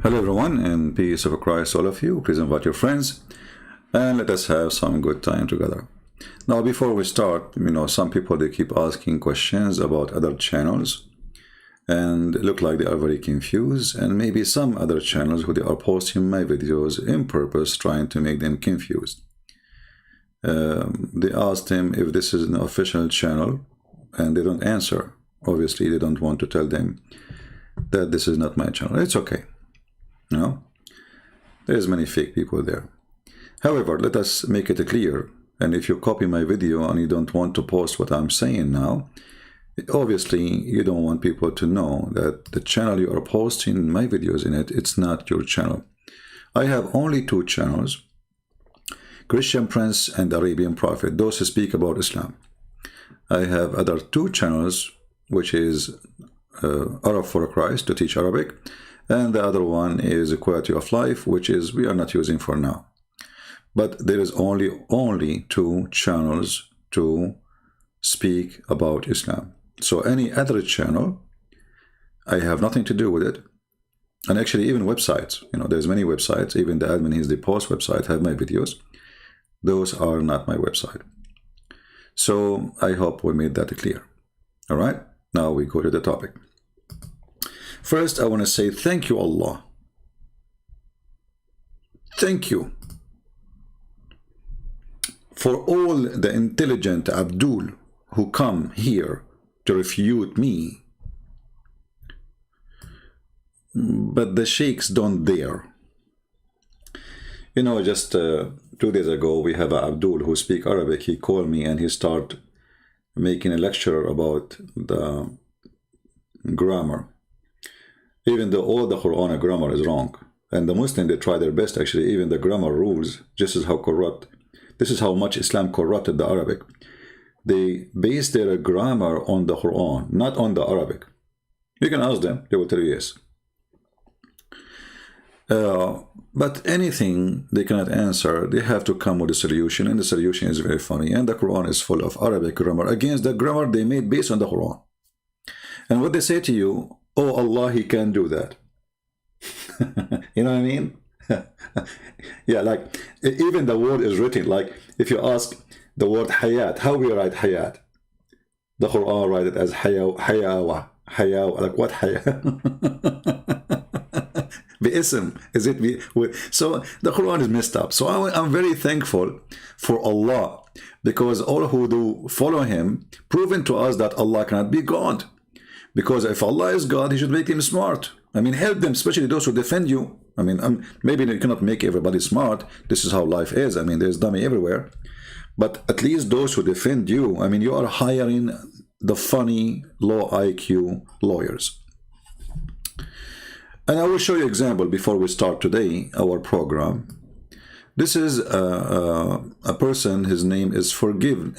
Hello everyone, and peace of Christ all of you. Please invite your friends and let us have some good time together. Now before we start, some people they keep asking questions about other channels and look like they are very confused, and maybe some other channels who they are posting my videos in purpose trying to make them confused. They asked him if this is an official channel and they don't answer. Obviously they don't want to tell them that this is not my channel. It's okay. There's many fake people there. However, let us make it clear, and if you copy my video and you don't want to post what I'm saying now, obviously you don't want people to know that the channel you are posting my videos in it's not your channel. I have only two channels, Christian Prince and Arabian Prophet, those who speak about Islam. I have other two channels, which is Arab for Christ, to teach Arabic, and the other one is Quality of Life, which is we are not using for now. But there is only two channels to speak about Islam. So any other channel, I have nothing to do with it. And actually even websites, there's many websites, even the admin is the post website have my videos. Those are not my website. So I hope we made that clear. All right, now we go to the topic. First, I want to say thank you, Allah. Thank you for all the intelligent Abdul who come here to refute me. But the sheikhs don't dare. Just 2 days ago, we have Abdul who speak Arabic. He called me and he started making a lecture about the grammar. Even though all the Quran grammar is wrong. And the Muslims, they try their best, actually, even the grammar rules, just as how corrupt. This is how much Islam corrupted the Arabic. They base their grammar on the Quran, not on the Arabic. You can ask them, they will tell you yes. But anything they cannot answer, they have to come with a solution, and the solution is very funny. And the Quran is full of Arabic grammar against the grammar they made based on the Quran. And what they say to you, oh Allah, he can do that. You know what I mean? Yeah, like even the word is written, like if you ask the word hayat, how we write hayat? The Quran write it as hayawa, like what hayat? Bi'ism, is it? So the Quran is messed up. So I'm very thankful for Allah, because all who do follow him, proven to us that Allah cannot be God. Because if Allah is God, he should make them smart. Help them, especially those who defend you. Maybe you cannot make everybody smart. This is how life is. There's dummy everywhere. But at least those who defend you, you are hiring the funny, low IQ lawyers. And I will show you an example before we start today, our program. This is a person, his name is Forgiving.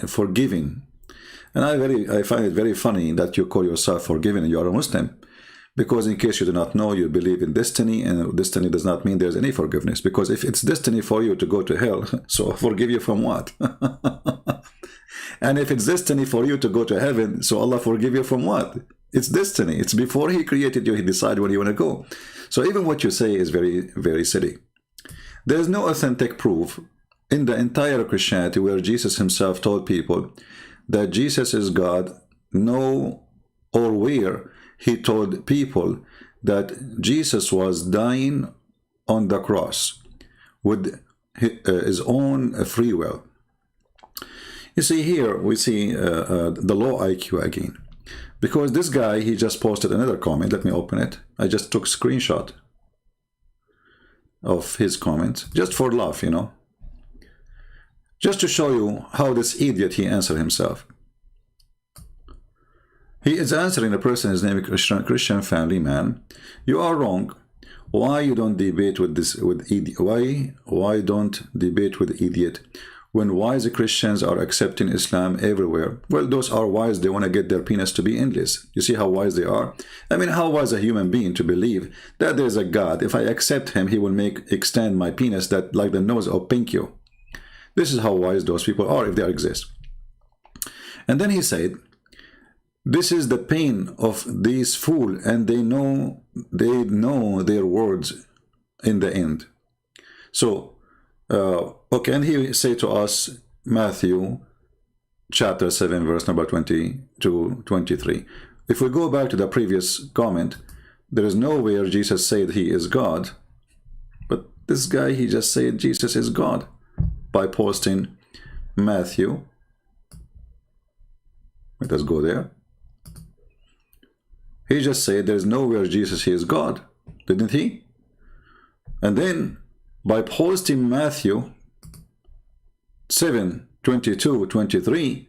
And I find it very funny that you call yourself Forgiven and you are a Muslim. Because in case you do not know, you believe in destiny, and destiny does not mean there's any forgiveness. Because if it's destiny for you to go to hell, so forgive you from what? And if it's destiny for you to go to heaven, so Allah forgive you from what? It's destiny. It's before he created you, he decided where you want to go. So even what you say is very, very silly. There's no authentic proof in the entire Christianity where Jesus himself told people that Jesus is God, or where he told people that Jesus was dying on the cross with his own free will. You see, here we see the low IQ again. Because this guy, he just posted another comment. Let me open it. I just took a screenshot of his comment, just for laugh, just to show you how this idiot, he answered himself. He is answering a person, his name is Christian Family Man. You are wrong. Why you don't debate with this idiot? Why don't debate with the idiot when wise Christians are accepting Islam everywhere? Well, those are wise. They want to get their penis to be endless. You see how wise they are? How wise a human being to believe that there is a God. If I accept him, he will extend my penis that like the nose of Pinocchio. This is how wise those people are, if they exist. And then he said, this is the pain of these fools, and they know their words in the end. So, okay, and he say to us, Matthew chapter 7, verse number 20 to 23. If we go back to the previous comment, there is nowhere Jesus said he is God. But this guy, he just said Jesus is God by posting Matthew. Let us go there. He just said there's nowhere Jesus he is God, didn't he? And then by posting Matthew 7, 22, 23,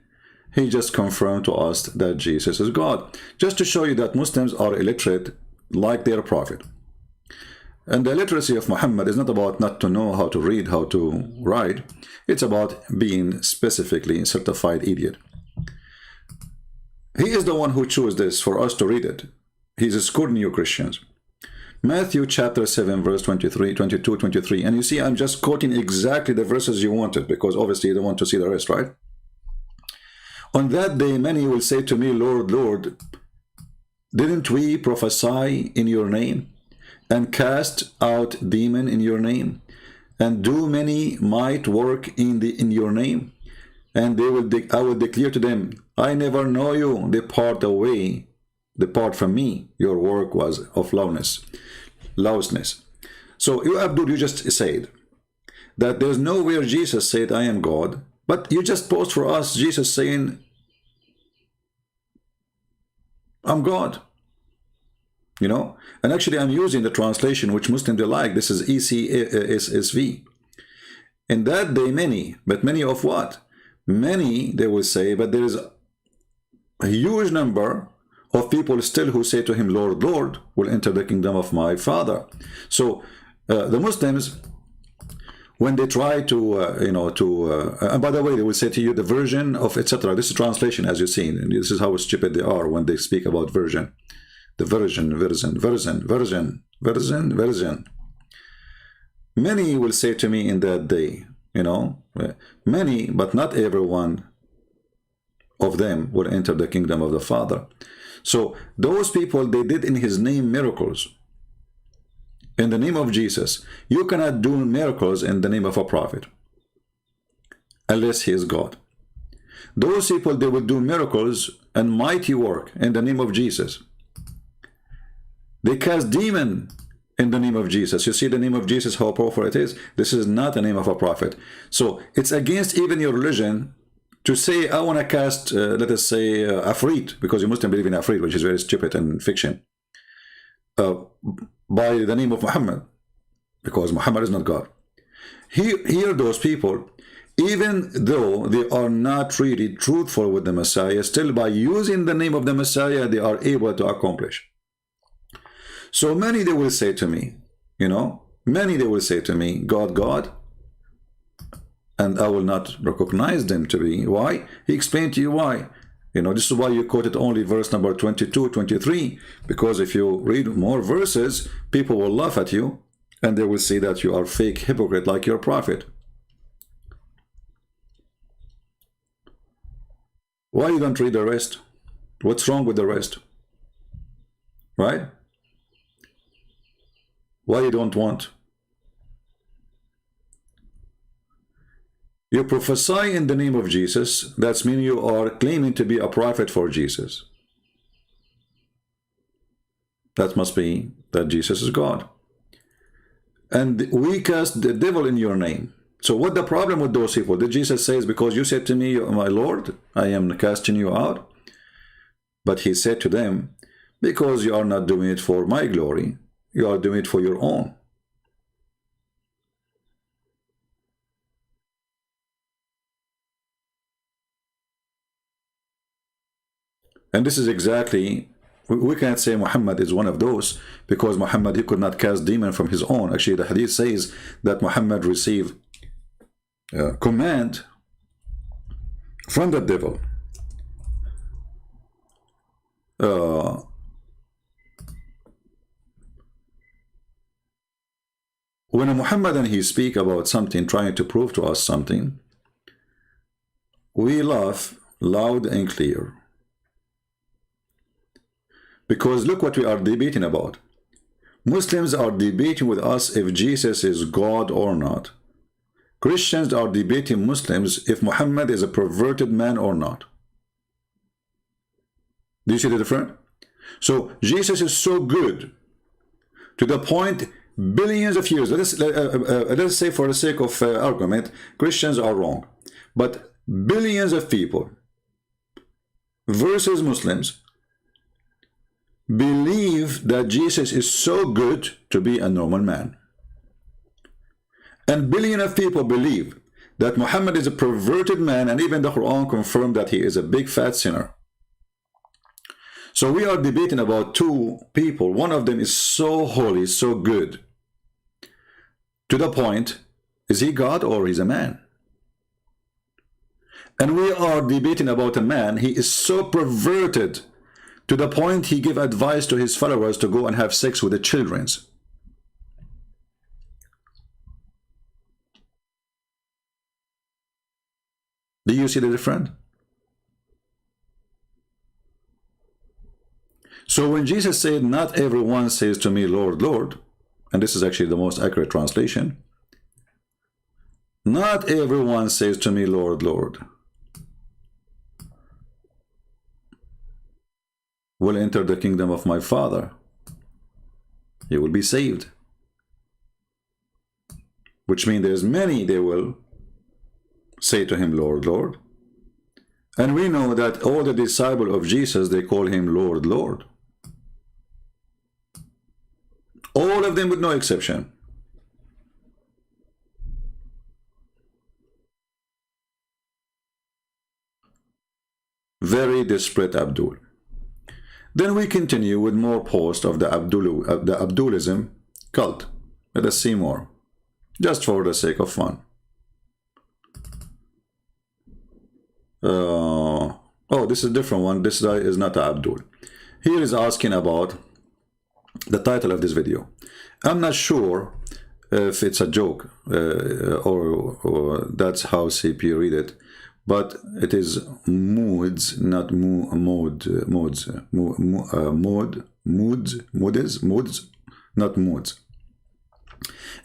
he just confirmed to us that Jesus is God. Just to show you that Muslims are illiterate like their prophet. And the illiteracy of Muhammad is not about not to know how to read, how to write. It's about being specifically certified idiot. He is the one who chose this for us to read it. He's schooling you Christians. Matthew chapter 7, verse 23, 22, 23. And you see, I'm just quoting exactly the verses you wanted, because obviously you don't want to see the rest, right? On that day, many will say to me, Lord, Lord, didn't we prophesy in your name, and cast out demon in your name, and do many might work in your name? And I will declare to them, I never know you. Depart away, depart from me. Your work was of lawlessness. So you, Abdul, you just said that there's nowhere Jesus said, I am God. But you just post for us Jesus saying, I'm God. You know? And actually I'm using the translation which Muslims they like. This is ECSV. In that day many, but many of what? Many, they will say, but there is a huge number of people still who say to him, Lord, Lord, will enter the kingdom of my Father. So the Muslims, when they try to, and by the way, they will say to you the version of etc. This is translation, as you've seen, and this is how stupid they are when they speak about version. The version. Many will say to me in that day, many, but not everyone of them will enter the kingdom of the Father. So those people, they did in his name miracles. In the name of Jesus, you cannot do miracles in the name of a prophet unless he is God. Those people, they will do miracles and mighty work in the name of Jesus. They cast demon in the name of Jesus. You see the name of Jesus, how powerful it is. This is not the name of a prophet. So it's against even your religion to say, I want to cast, let us say, Afrit, because you Muslims believe in Afrit, which is very stupid and fiction, by the name of Muhammad, because Muhammad is not God. Here those people, even though they are not really truthful with the Messiah, still by using the name of the Messiah, they are able to accomplish. So many they will say to me, many they will say to me, God, God, and I will not recognize them to be. Why? He explained to you why. This is why you quoted only verse number 22, 23, because if you read more verses, people will laugh at you, and they will see that you are fake hypocrite like your prophet. Why you don't read the rest? What's wrong with the rest? Right? Why you don't want? You prophesy in the name of Jesus. That means you are claiming to be a prophet for Jesus. That must be that Jesus is God. And we cast the devil in your name. So what the problem with those people? Did Jesus say, because you said to me, my Lord, I am casting you out? But he said to them, because you are not doing it for my glory, you are doing it for your own. And this is exactly, we can't say Muhammad is one of those, because Muhammad, he could not cast demon from his own. Actually, the hadith says that Muhammad received command from the devil. When a Muhammadan he speak about something, trying to prove to us something, we laugh loud and clear. Because look what we are debating about. Muslims are debating with us if Jesus is God or not. Christians are debating Muslims if Muhammad is a perverted man or not. Do you see the difference? So Jesus is so good to the point billions of years. Let's say for the sake of argument, Christians are wrong. But billions of people versus Muslims believe that Jesus is so good to be a normal man. And billions of people believe that Muhammad is a perverted man, and even the Quran confirmed that he is a big fat sinner. So we are debating about two people. One of them is so holy, so good, to the point, is he God or he's a man? And we are debating about a man, he is so perverted to the point he give advice to his followers to go and have sex with the children. Do you see the difference? So when Jesus said, not everyone says to me, Lord, Lord, and this is actually the most accurate translation, not everyone says to me, Lord, Lord, will enter the kingdom of my Father. He will be saved. Which means there's many they will say to him, Lord, Lord. And we know that all the disciples of Jesus, they call him Lord, Lord. All of them with no exception. Very desperate Abdul. Then we continue with more posts of the Abdulism cult. Let us see more, just for the sake of fun. Oh, this is a different one. This guy is not Abdul. Here is asking about the title of this video. I'm not sure if it's a joke or that's how CP read it, but it is moods, not moods, not moods.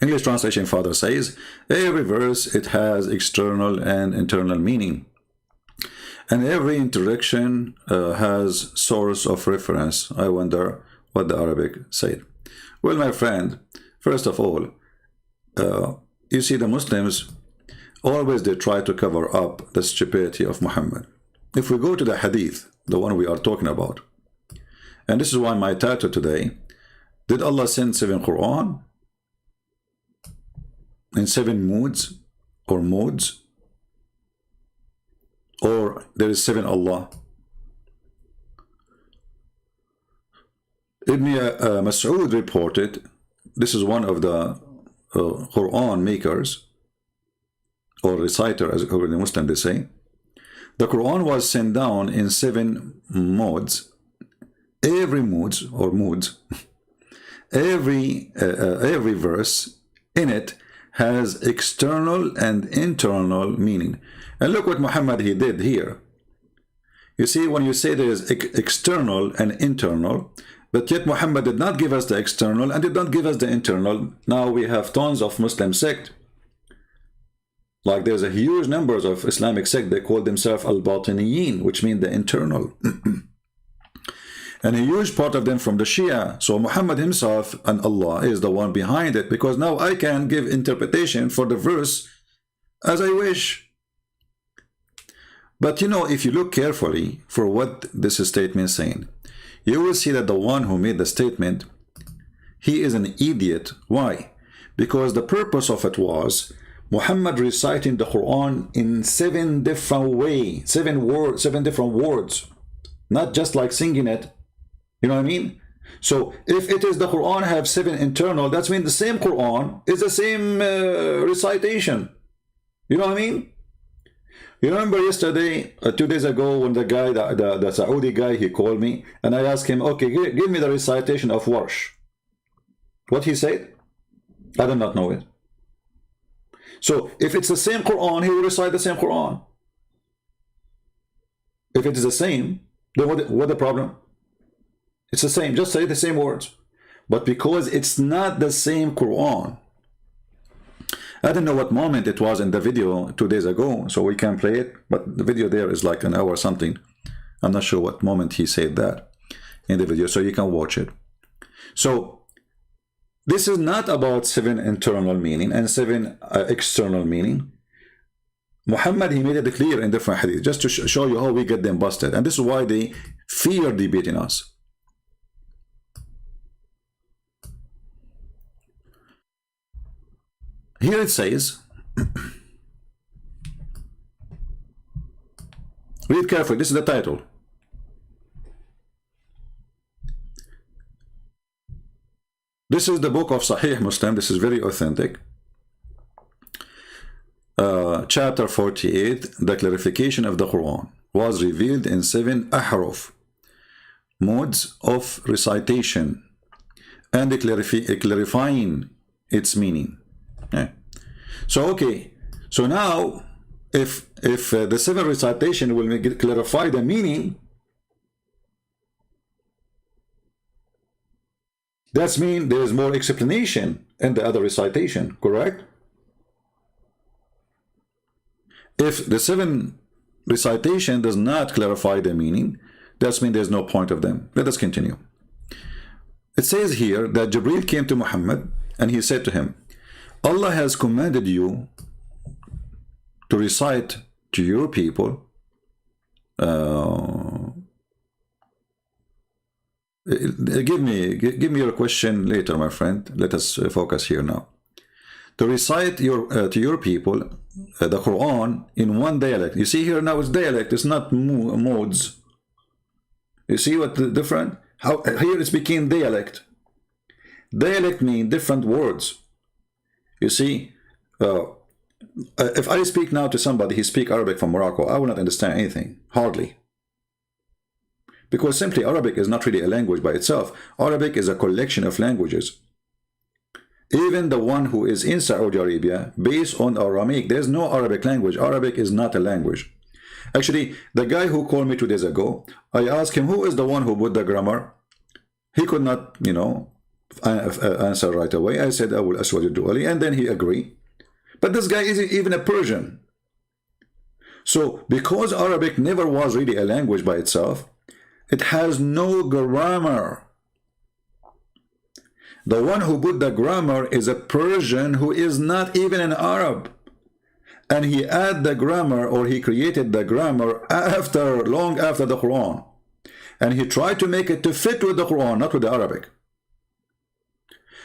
English translation Father says, every verse, it has external and internal meaning. And every interaction has source of reference. I wonder what the Arabic said. Well, my friend, first of all, you see the Muslims, always they try to cover up the stupidity of Muhammad. If we go to the hadith, the one we are talking about, and this is why my title today, did Allah send 7 Quran in 7 moods or modes? Or there is 7 Allah? Ibn Mas'ud reported, this is one of the Quran makers or reciter, as the Muslim they say, the Quran was sent down in 7 modes. Every moods or moods, every verse in it has external and internal meaning. And look what Muhammad he did here. You see, when you say there is external and internal, but yet Muhammad did not give us the external and did not give us the internal. Now we have tons of Muslim sect. Like there's a huge numbers of Islamic sect, they call themselves al-Batiniyin, which means the internal. And a huge part of them from the Shia. So Muhammad himself and Allah is the one behind it, because now I can give interpretation for the verse as I wish. But you know, if you look carefully for what this statement is saying, you will see that the one who made the statement, he is an idiot. Why? Because the purpose of it was Muhammad reciting the Quran in 7 different ways, 7 different words, not just like singing it. You know what I mean? So if it is the Quran have 7 internal, that means the same Quran is the same recitation. You know what I mean? You remember yesterday, 2 days ago, when the guy, the Saudi guy, he called me and I asked him, okay, give me the recitation of Warsh. What he said? I do not know it. So if it's the same Quran, he will recite the same Quran. If it is the same, then what the problem? It's the same, just say the same words. But because it's not the same Quran, I don't know what moment it was in the video 2 days ago, so we can play it, but the video there is like an hour or something. I'm not sure what moment he said that in the video, so you can watch it. So this is not about 7 internal meaning and 7 external meaning. Muhammad, he made it clear in different hadith, just to show you how we get them busted. And this is why they fear debating us. Here it says, read carefully, this is the title. This is the book of Sahih Muslim, this is very authentic. Chapter 48, the clarification of the Quran was revealed in 7 ahruf, modes of recitation, and clarifying its meaning. Yeah. So okay, so now if the 7 recitation will clarify the meaning, that means there is more explanation in the other recitation, correct? If the 7 recitation does not clarify the meaning, that means there's no point of them. Let us continue. It says here that Jibreel came to Muhammad and he said to him, Allah has commanded you to recite to your people give me your question later, my friend. Let us focus here now. To recite to your people the Quran in one dialect. You see here now it's dialect, it's not modes. You see what the different? How here it's became dialect. Dialect means different words. You see, if I speak now to somebody, he speaks Arabic from Morocco, I will not understand anything, hardly. Because simply Arabic is not really a language by itself. Arabic is a collection of languages. Even the one who is in Saudi Arabia, based on Aramaic, there's no Arabic language. Arabic is not a language. Actually, the guy who called me 2 days ago, I asked him, who is the one who put the grammar? He could not, you know, answer right away. I said, Abul Aswad al-Du'ali, and then he agreed. But this guy isn't even a Persian. So, because Arabic never was really a language by itself, it has no grammar. The one who put the grammar is a Persian who is not even an Arab. And he added the grammar, or he created the grammar long after the Quran. And he tried to make it to fit with the Quran, not with the Arabic.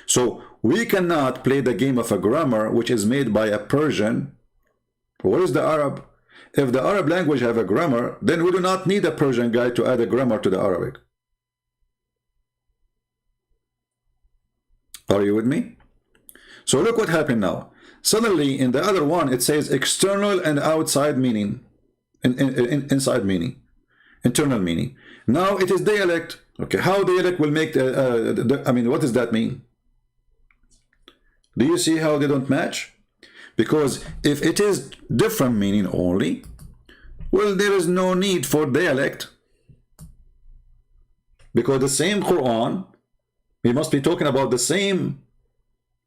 So we cannot play the game of a grammar which is made by a Persian. What is the Arab? If the Arab language have a grammar, then we do not need a Persian guy to add a grammar to the Arabic. Are you with me? So look what happened now. Suddenly in the other one it says external and outside meaning, inside meaning, internal meaning. Now it is dialect. Okay, how dialect will make I mean, what does that mean? Do you see how they don't match? Because if it is different meaning only, well, there is no need for dialect. Because the same Quran, we must be talking about the same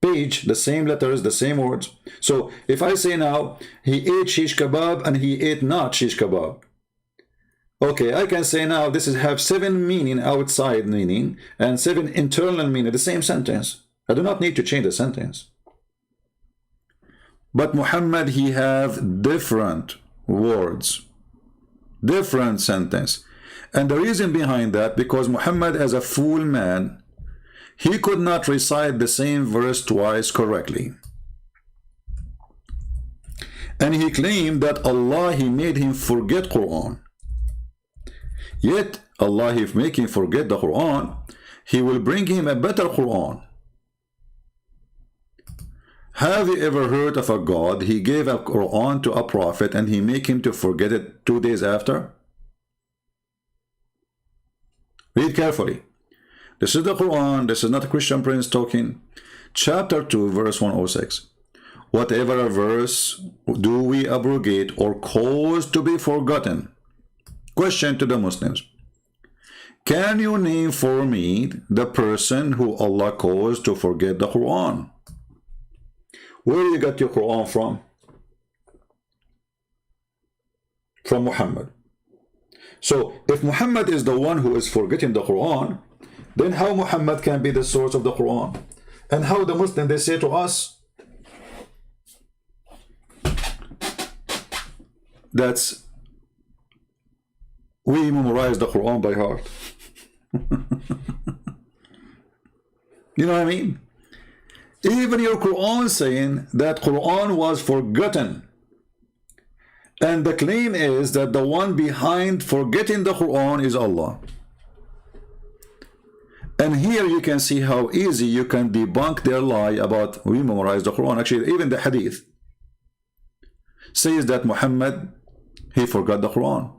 page, the same letters, the same words. So if I say now, he ate shish kebab and he ate not shish kebab. Okay, I can say now this is have 7 meaning, outside meaning, and 7 internal meaning, the same sentence. I do not need to change the sentence. But Muhammad, he have different words, different sentence. And the reason behind that, because Muhammad as a fool man, he could not recite the same verse twice correctly. And he claimed that Allah, he made him forget Quran. Yet Allah, if make him forget the Quran, he will bring him a better Quran. Have you ever heard of a God, he gave a Quran to a prophet and he make him to forget it 2 days after? Read carefully. This is the Quran, this is not a Christian prince talking. Chapter 2, verse 106. Whatever a verse do we abrogate or cause to be forgotten? Question to the Muslims. Can you name for me the person who Allah caused to forget the Quran? Where you got your Quran from? From Muhammad. So if Muhammad is the one who is forgetting the Quran, then how Muhammad can be the source of the Quran? And how the Muslim, they say to us, that's we memorize the Quran by heart. You know what I mean? Even your Quran saying that Quran was forgotten. And the claim is that the one behind forgetting the Quran is Allah. And here you can see how easy you can debunk their lie about we memorize the Quran. Actually, even the Hadith says that Muhammad, he forgot the Quran.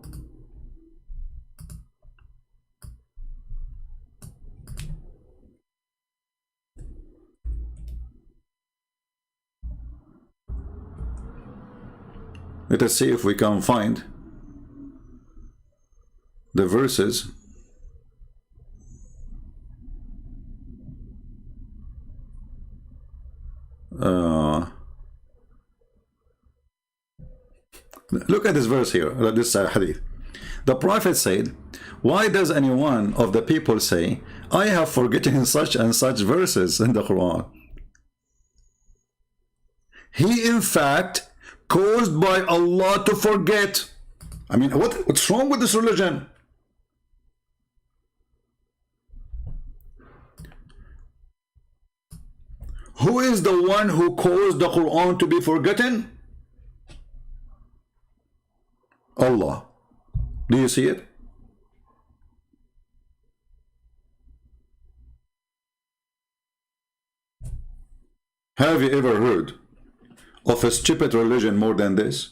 Let us see if we can find the verses look at this verse here, this hadith. The Prophet said, why does any one of the people say, I have forgotten such and such verses in the Quran? He in fact caused by Allah to forget. I mean, what's wrong with this religion? Who is the one who caused the Quran to be forgotten? Allah. Do you see it? Have you ever heard of a stupid religion more than this?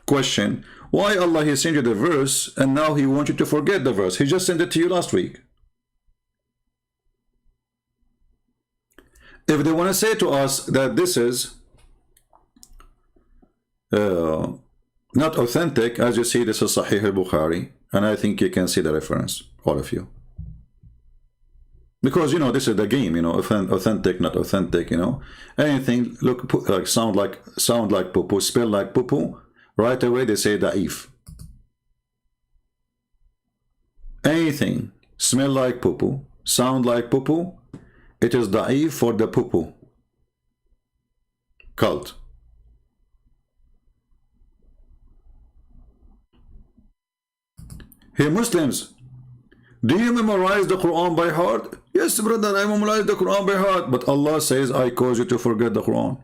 Question, why Allah he sent you the verse and now he wants you to forget the verse? He just sent it to you last week. If they want to say to us that this is not authentic, as you see, this is Sahih al-Bukhari, and I think you can see the reference, all of you. Because, you know, this is the game, you know, authentic, not authentic, you know. Anything, look, like sound like poo-poo, spell like poo-poo, right away they say da'if. Anything, smell like poo-poo, sound like poo-poo, it is da'if for the poo-poo cult. Hey Muslims, do you memorize the Quran by heart? Yes, brother, I memorize the Quran by heart. But Allah says, I cause you to forget the Quran.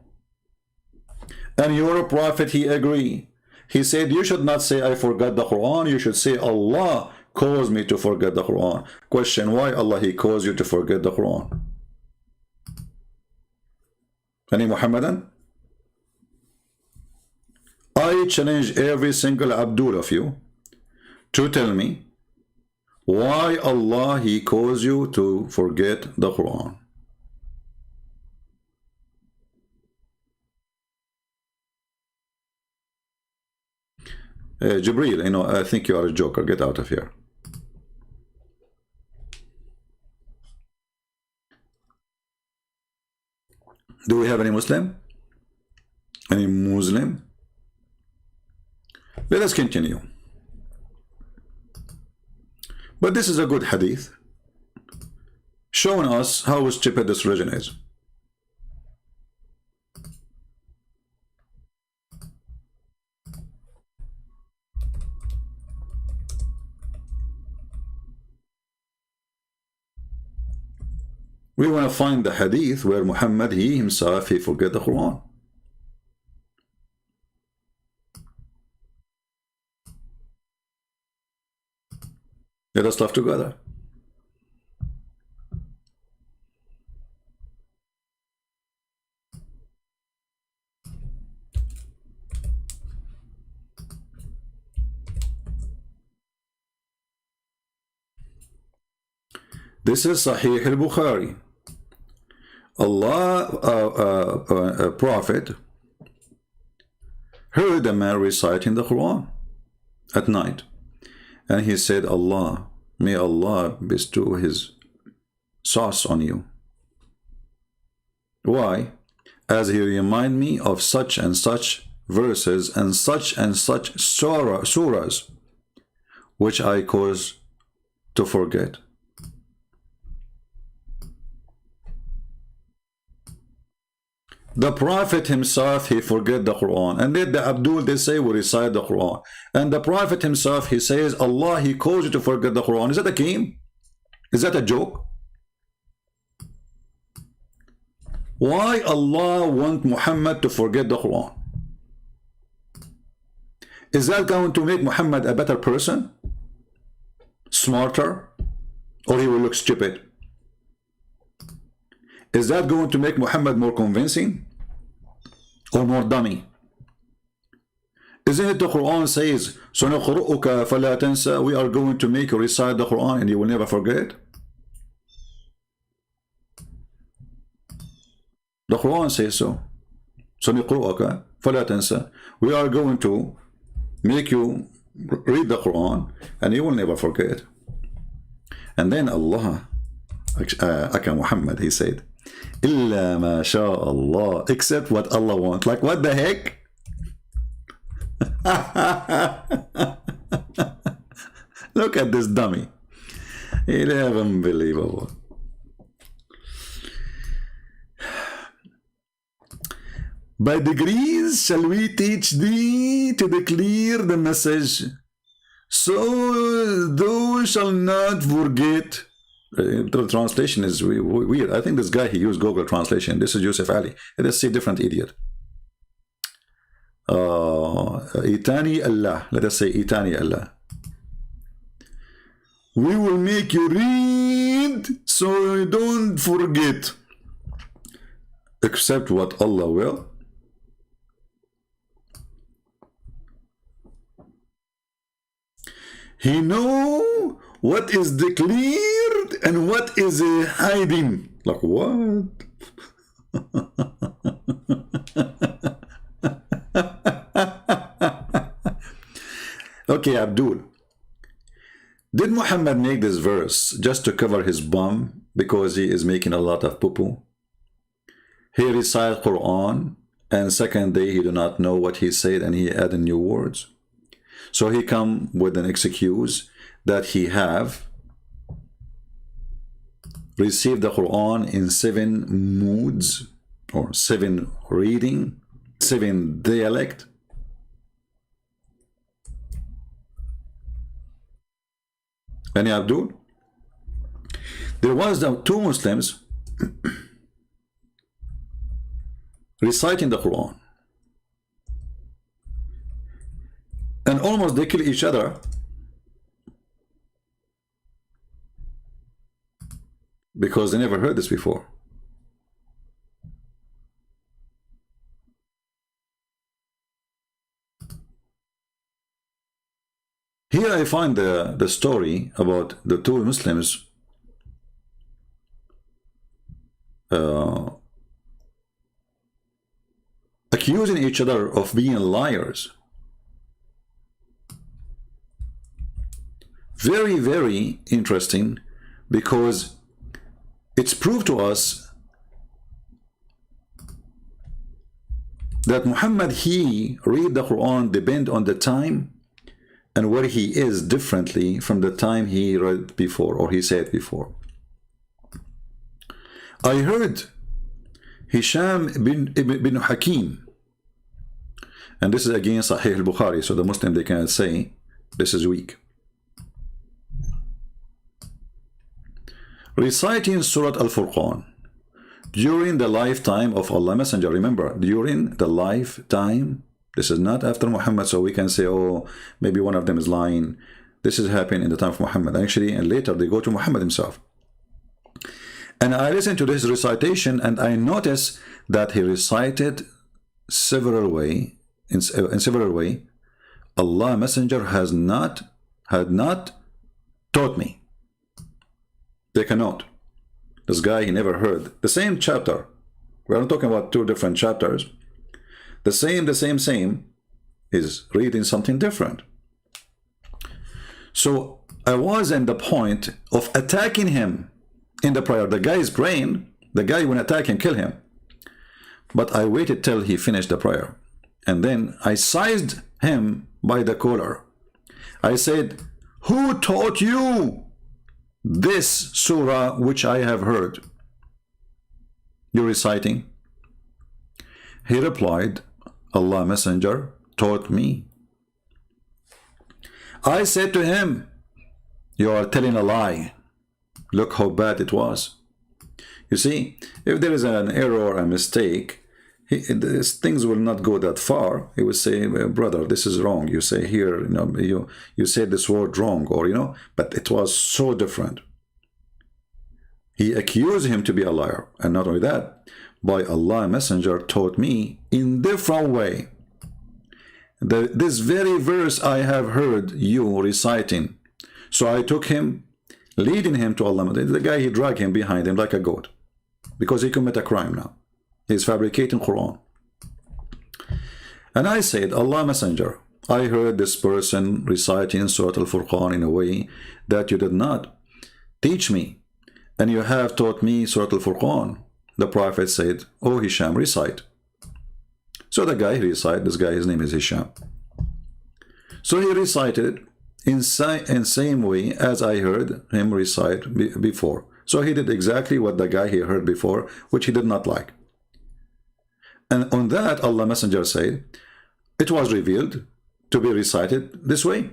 And your prophet, he agreed. He said, you should not say, I forgot the Quran. You should say, Allah caused me to forget the Quran. Question, why Allah, he caused you to forget the Quran? Any Muhammadan? I challenge every single Abdul of you to tell me why Allah he caused you to forget the Quran. Jibreel, you know, I think you are a joker. Get out of here. Do we have any Muslim? Any Muslim? Let us continue. But this is a good hadith showing us how stupid this religion is. We want to find the hadith where Muhammad, he himself, he forget the Quran. Let us laugh together. This is Sahih al-Bukhari. Allah, Prophet, heard a man reciting the Quran at night. And he said, Allah, May Allah bestow His sauce on you. Why? As He remind me of such and such verses and such surahs, which I cause to forget. The Prophet himself, he forget the Quran. And then the Abdul, they say, we recite the Quran. And the Prophet himself, he says, Allah, he calls you to forget the Quran. Is that a game? Is that a joke? Why Allah want Muhammad to forget the Quran? Is that going to make Muhammad a better person? Smarter? Or he will look stupid? Is that going to make Muhammad more convincing? Or more dummy? Isn't it the Quran says, سَنُقْرُؤُكَ فَلَا تَنْسَى, we are going to make you recite the Quran and you will never forget? The Quran says so. سَنُقْرُؤُكَ فَلَا تَنْسَى, we are going to make you read the Quran and you will never forget. And then Allah, Aka Muhammad, he said, إِلَّا مَا شَاءَ اللَّهِ, except what Allah wants. Like, what the heck? Look at this dummy. It is unbelievable. By degrees shall we teach thee to declare the message, so thou shall not forget. The translation is weird. I think this guy, he used Google Translation. This is Yusuf Ali. Let us see, different idiot. Itani Allah. Let us say Itani Allah. We will make you read so you don't forget, except what Allah will. He know what is declared and what is hiding. Like what? Okay, Abdul. Did Muhammad make this verse just to cover his bum because he is making a lot of poo-poo? He recited Quran and second day he do not know what he said and he added new words. So he come with an excuse that he have received the Quran in 7 moods or 7 reading, 7 dialect. And Abdul, there was the 2 Muslims reciting the Quran, and almost they kill each other because they never heard this before. Here I find the story about the 2 Muslims accusing each other of being liars. Very, very interesting, because it's proved to us that Muhammad, he read the Quran depend on the time and where he is differently from the time he read before or he said before. I heard Hisham bin Hakim, and this is again Sahih al-Bukhari, so the Muslim, they cannot say this is weak, reciting Surah Al-Furqan during the lifetime of Allah Messenger. Remember, during the lifetime. This is not after Muhammad, so we can say, oh, maybe one of them is lying. This is happening in the time of Muhammad. Actually, and later they go to Muhammad himself. And I listened to this recitation, and I noticed that he recited several way, in several way. Allah Messenger had not taught me. They cannot. This guy, he never heard the same chapter. We're not talking about 2 different chapters. The same is reading something different. So I was in the point of attacking him in the prayer. The guy is praying. The guy will attack him, kill him. But I waited till he finished the prayer. And then I seized him by the collar. I said, who taught you this surah which I have heard you reciting? He replied, Allah Messenger taught me. I said to him, you are telling a lie. Look how bad it was. You see, if there is an error or a mistake, things will not go that far. He will say, brother, this is wrong. You say here, you said this word wrong, or but it was so different. He accused him to be a liar. And not only that, by Allah Messenger taught me in different way. This very verse I have heard you reciting. So I took him, leading him to Allah. The guy, he dragged him behind him like a goat, because he committed a crime now. He's fabricating Quran. And I said, Allah Messenger, I heard this person reciting Surah Al-Furqan in a way that you did not teach me, and you have taught me Surah Al-Furqan. The Prophet said, oh Hisham, recite. So the guy recited, this guy, his name is Hisham. So he recited in same way as I heard him recite before. So he did exactly what the guy he heard before, which he did not like. And on that, Allah Messenger said, it was revealed to be recited this way.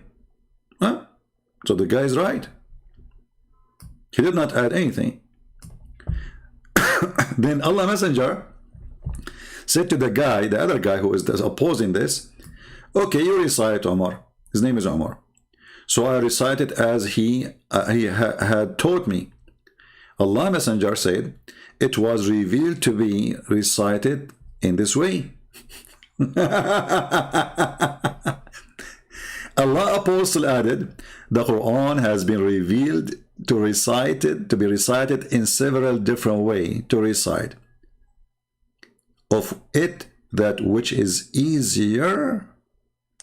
Huh? So the guy is right. He did not add anything. Then Allah Messenger said to the guy, the other guy who is opposing this, okay, you recite Umar. His name is Umar. So I recited as he had taught me. Allah Messenger said, it was revealed to be recited in this way. Allah Apostle added, the Quran has been revealed to be recited in several different ways to recite. Of it, that which is easier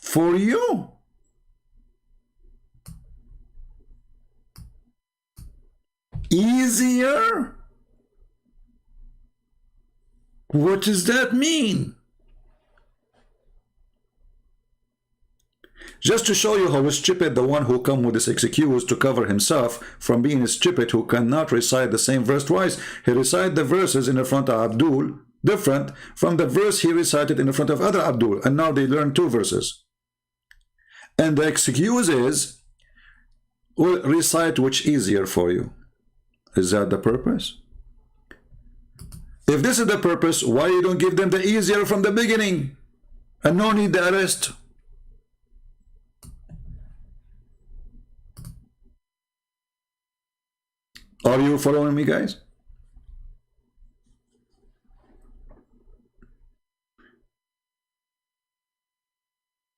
for you. Easier? What does that mean? Just to show you how stupid the one who come with this excuse to cover himself from being stupid, who cannot recite the same verse twice. He recited the verses in the front of Abdul different from the verse he recited in the front of other Abdul, and now they learn two verses. And the excuse is, well, recite which easier for you. Is that the purpose? If this is the purpose, why you don't give them the easier from the beginning and no need the rest? Are you following me, guys?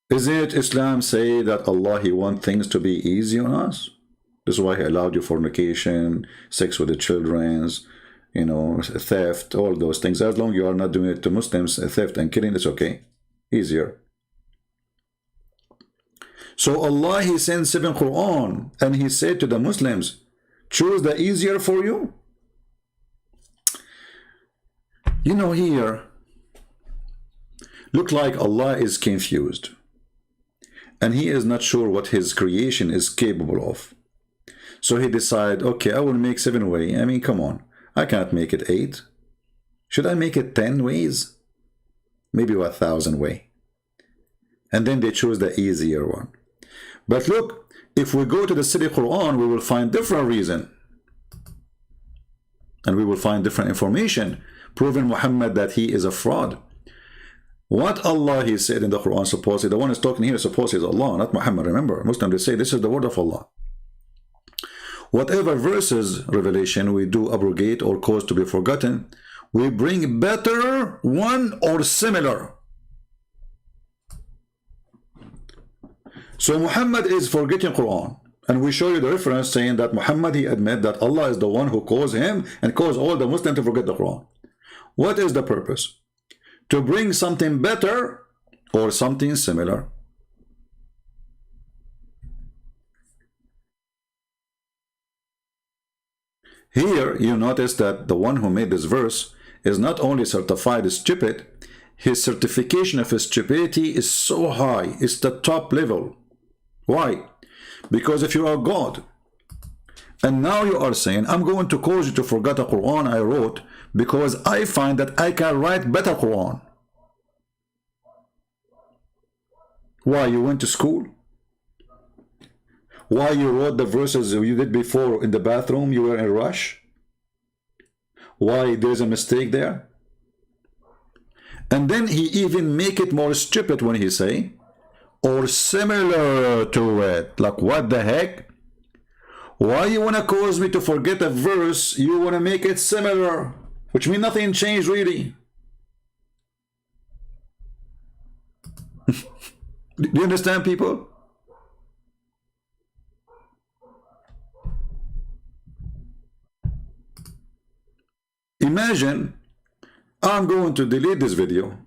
Isn't Islam say that Allah, He wants things to be easy on us? This is why He allowed you fornication, sex with the children's, theft, all those things. As long as you are not doing it to Muslims, theft and killing, it's okay. Easier. So Allah, He sent 7 Quran, and He said to the Muslims, choose the easier for you. Here, look like Allah is confused. And He is not sure what His creation is capable of. So He decided, okay, I will make 7 ways. I mean, come on. I can't make it 8. Should I make it 10 ways? Maybe 1,000 ways. And then they choose the easier one. But look, if we go to the City Quran, we will find different reason. And we will find different information proving Muhammad that he is a fraud. What Allah, He said in the Quran, supposedly, the one who's talking here, supposedly is Allah, not Muhammad. Remember, Muslims, they say this is the word of Allah. Whatever verses, revelation, we do abrogate or cause to be forgotten, we bring better one or similar. So Muhammad is forgetting Quran. And we show you the reference saying that Muhammad, he admit that Allah is the one who caused him and caused all the Muslims to forget the Quran. What is the purpose? To bring something better or something similar. Here, you notice that the one who made this verse is not only certified stupid, his certification of his stupidity is so high, it's the top level. Why? Because if you are God, and now you are saying, I'm going to cause you to forget the Quran I wrote because I find that I can write better Quran. Why? You went to school? Why you wrote the verses you did before in the bathroom? You were in a rush? Why there's a mistake there? And then he even make it more stupid when he say, or similar to it. Like, what the heck? Why you want to cause me to forget a verse? You want to make it similar, which means nothing changed really. Do you understand, people? Imagine I'm going to delete this video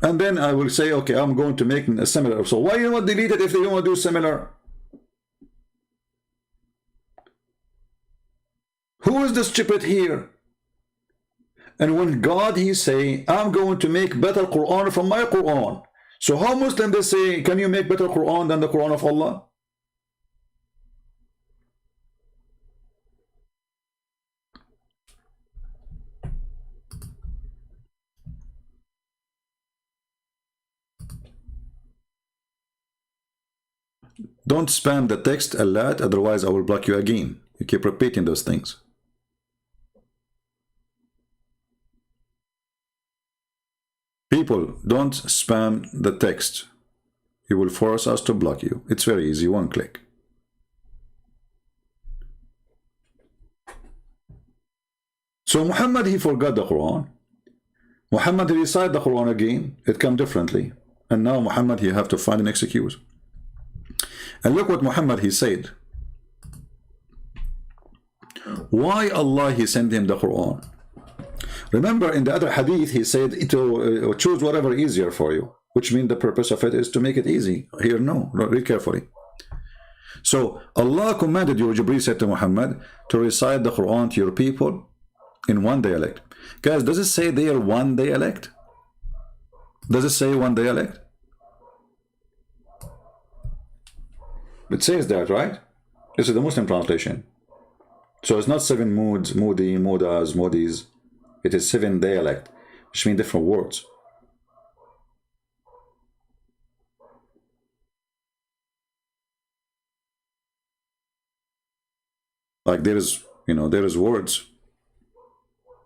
and then I will say, okay, I'm going to make a similar. So why you not delete it if you want to do similar? Who is the stupid here? And when God, he say, I'm going to make better Quran from my Quran. So how Muslim they say, can you make better Quran than the Quran of Allah? Don't spam the text a lot, otherwise I will block you again. You keep repeating those things. People, don't spam the text. It will force us to block you. It's very easy, one click. So Muhammad, he forgot the Quran. Muhammad, he recited the Quran again. It came differently. And now Muhammad, he have to find an excuse. And look what Muhammad, he said. Why Allah, he sent him the Quran? Remember in the other hadith, he said to choose whatever easier for you, which means the purpose of it is to make it easy. Here, no, read carefully. So Allah commanded you, Jibreel said to Muhammad, to recite the Quran to your people in one dialect. Guys, does it say there one dialect? Does it say one dialect? It says that, right? This is the Muslim translation. So it's not 7 moods, moody, moodas, moodies. It is 7 dialect, which mean different words. Like there is, there is words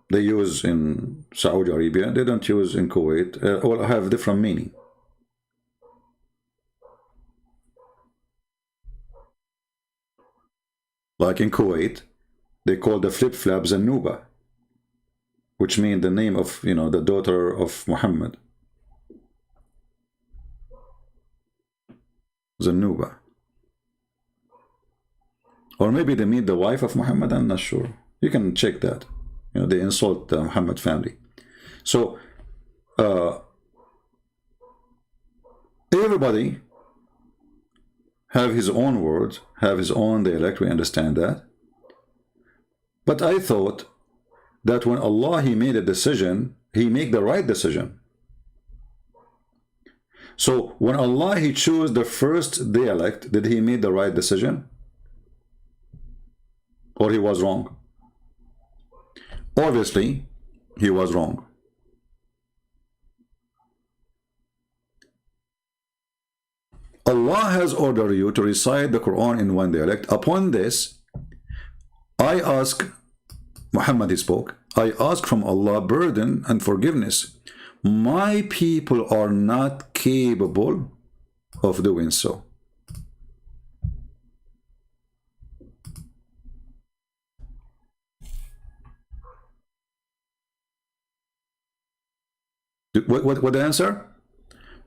they use in Saudi Arabia, they don't use in Kuwait, or have different meaning. Like in Kuwait, they call the flip-flap Zanuba, which means the name of, the daughter of Muhammad. Zanuba. Or maybe they mean the wife of Muhammad, I'm not sure. You can check that. They insult the Muhammad family. So, everybody have his own words, have his own dialect, we understand that. But I thought that when Allah, he made a decision, he make the right decision. So when Allah, he chose the first dialect, did he make the right decision? Or he was wrong? Obviously, he was wrong. Allah has ordered you to recite the Quran in one dialect. Upon this, I ask, Muhammad, he spoke, I ask from Allah burden and forgiveness. My people are not capable of doing so. What the answer?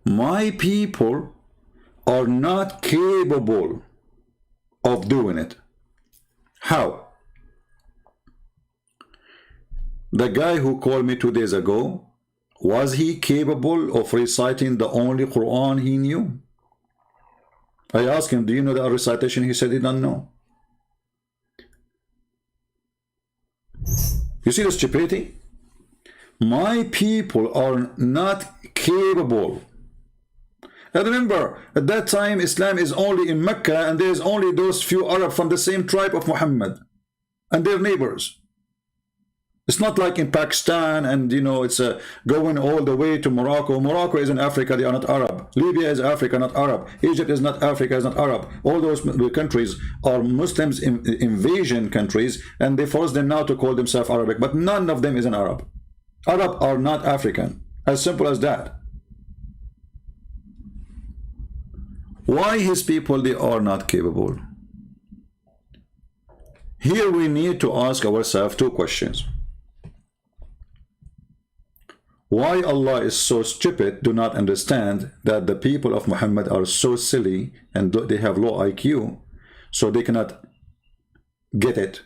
My people are not capable of doing it. How? The guy who called me 2 days ago, was he capable of reciting the only Quran he knew? I asked him, do you know the recitation? He said he didn't know. You see the stupidity? My people are not capable. And remember, at that time, Islam is only in Mecca, and there's only those few Arabs from the same tribe of Muhammad and their neighbors. It's not like in Pakistan, and it's going all the way to Morocco. Morocco is in Africa, they are not Arab. Libya is Africa, not Arab. Egypt is not Africa, is not Arab. All those countries are Muslims invasion countries, and they force them now to call themselves Arabic, but none of them is an Arab. Arab are not African. As simple as that. Why his people, they are not capable? Here we need to ask ourselves two questions. Why Allah is so stupid, do not understand that the people of Muhammad are so silly and they have low IQ, so they cannot get it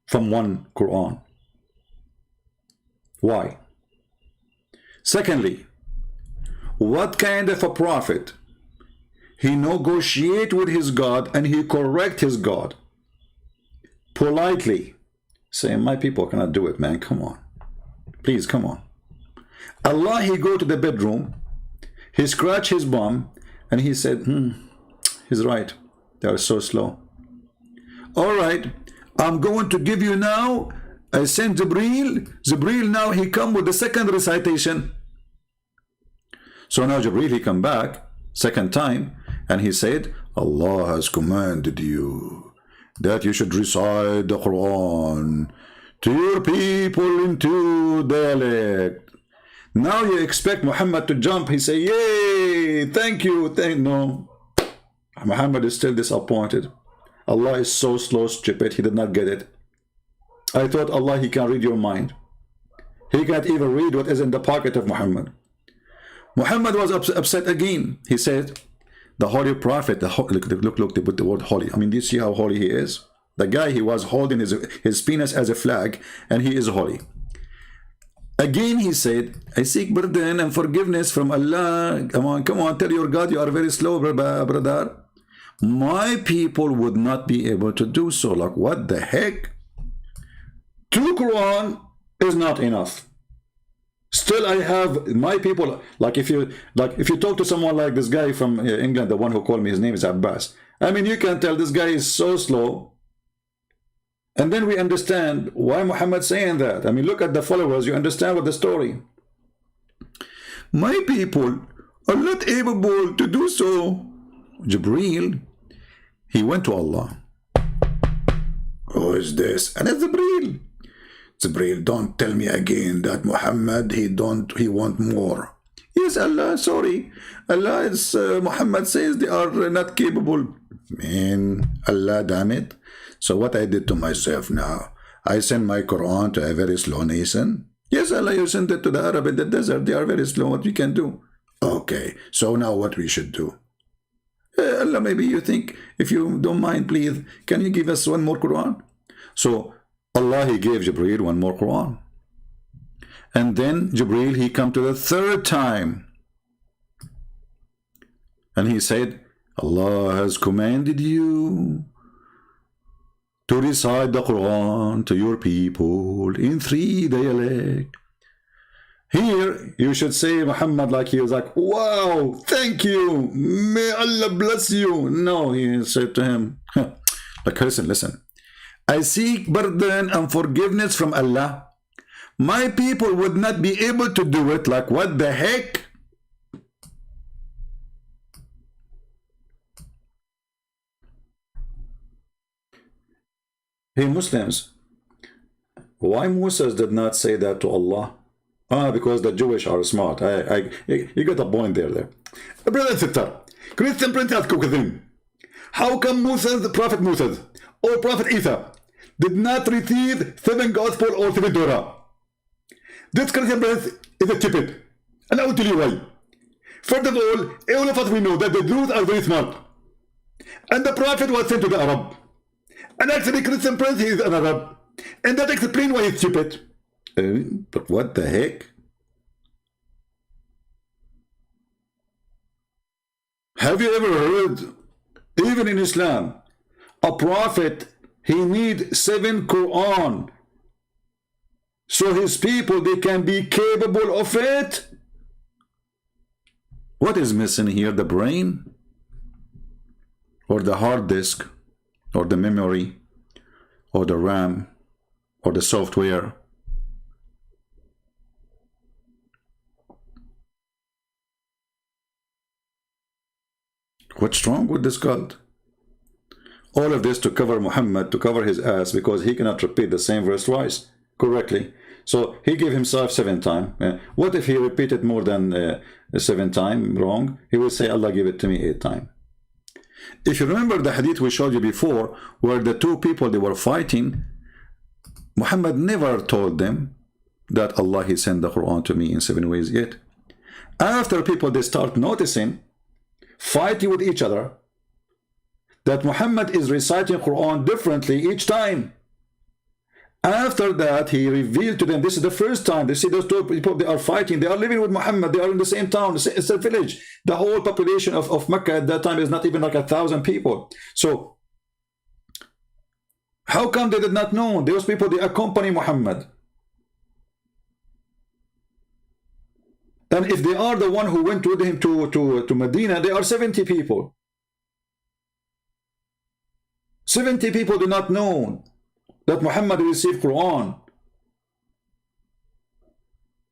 from one Quran? Why? Secondly, what kind of a prophet? He negotiate with his God and he correct his God politely, saying, my people cannot do it, man, come on, please, come on. Allah, he go to the bedroom, he scratch his bum, and he said, he's right, they are so slow. All right, I'm going to give you now, I sent Jibreel now he come with the second recitation. So now Jibreel, he come back second time, and he said, Allah has commanded you that you should recite the Quran to your people in two dialect. Now you expect Muhammad to jump. He say, yay, thank you. No, Muhammad is still disappointed. Allah is so slow, stupid, he did not get it. I thought Allah, he can read your mind. He can't even read what is in the pocket of Muhammad. Muhammad was upset again. He said, the holy prophet, look, they put the word holy. I mean, do you see how holy he is? The guy, he was holding his penis as a flag, and he is holy. Again, he said, I seek pardon and forgiveness from Allah. Come on, tell your God you are very slow, brother. My people would not be able to do so. Like, what the heck? 2 Quran is not enough. Still, I have my people. Like if you talk to someone like this guy from England, the one who called me, his name is Abbas. I mean, you can tell this guy is so slow. And then we understand why Muhammad saying that. I mean, look at the followers. You understand what the story. My people are not able to do so. Jibreel, he went to Allah. Who is this? And it's Jibreel. Jibreel, don't tell me again that Muhammad, he want more. Yes, Allah, sorry. Allah is, Muhammad says they are not capable. Man, Allah, damn it. So what I did to myself now, I sent my Quran to a very slow nation. Yes, Allah, you sent it to the Arab in the desert. They are very slow. What we can do? Okay, so now what we should do? Allah, maybe you think, if you don't mind, please, can you give us one more Quran? So Allah, he gave Jibreel one more Quran. And then Jibreel, he come to the third time. And he said, Allah has commanded you to recite the Quran to your people in 3 dialects. Here, you should say Muhammad like he was like, wow, thank you, may Allah bless you. No, he said to him, like, listen, I seek pardon and forgiveness from Allah. My people would not be able to do it. Like, what the heck? Hey Muslims, why Moses did not say that to Allah? Because the Jewish are smart. You got a point there. Brother and sister, Christian Prince asked within, how come Moses, the Prophet Moses, or Prophet Isa, did not receive 7 Gospel or 7 Torah? This Christian Prince is a stupid. And I will tell you why. First of all of us we know that the Jews are very smart. And the Prophet was sent to the Arab. And actually Christian Prince, he is an Arab. And that explains why he's stupid. But what the heck? Have you ever heard, even in Islam, a prophet, he need 7 Quran so his people, they can be capable of it. What is missing here? The brain, or the hard disk, or the memory, or the RAM, or the software? What's wrong with this cult? All of this to cover Muhammad, to cover his ass, because he cannot repeat the same verse twice correctly. So he gave himself 7 times. What if he repeated more than 7 times wrong? He will say, Allah give it to me 8 times. If you remember the hadith we showed you before, where the 2 people, they were fighting, Muhammad never told them that Allah, he sent the Quran to me in 7 ways yet. After people, they start noticing, fighting with each other, that Muhammad is reciting Quran differently each time. After that, he revealed to them, this is the first time they see those 2 people, they are fighting, they are living with Muhammad, they are in the same town, it's a village. The whole population of Mecca at that time is not even like 1,000 people. So how come they did not know? Those people, they accompany Muhammad. And if they are the one who went with him to Medina, they are 70 people. 70 people do not know that Muhammad received Quran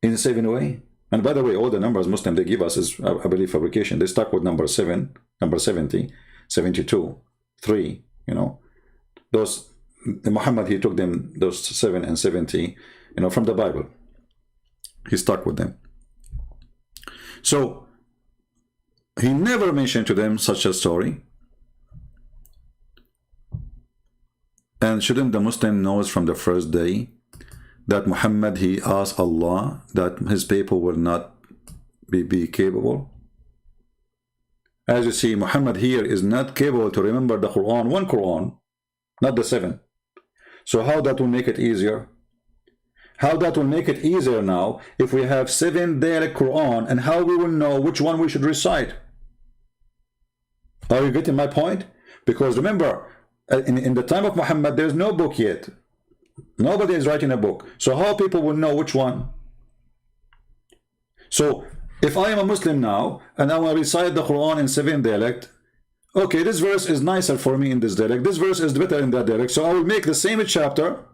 in the 7 way. And by the way, all the numbers Muslim they give us is, I believe, fabrication. They stuck with number 7, number 70, 72, 3, you know. Those, Muhammad, he took them, those 7 and 70, you know, from the Bible. He stuck with them. So, he never mentioned to them such a story. And shouldn't the Muslim knows from the first day that Muhammad, he asked Allah that his people will not be capable? As you see, Muhammad here is not capable to remember the Quran, 1 Quran, not the 7. So how that will make it easier? How that will make it easier now if we have 7 dialect Quran, and how we will know which one we should recite? Are you getting my point? Because remember, in the time of Muhammad, there's no book yet. Nobody is writing a book. So how people will know which one? So if I am a Muslim now, and I will recite the Quran in 7 dialect, okay, this verse is nicer for me in this dialect, this verse is better in that dialect, so I will make the same chapter,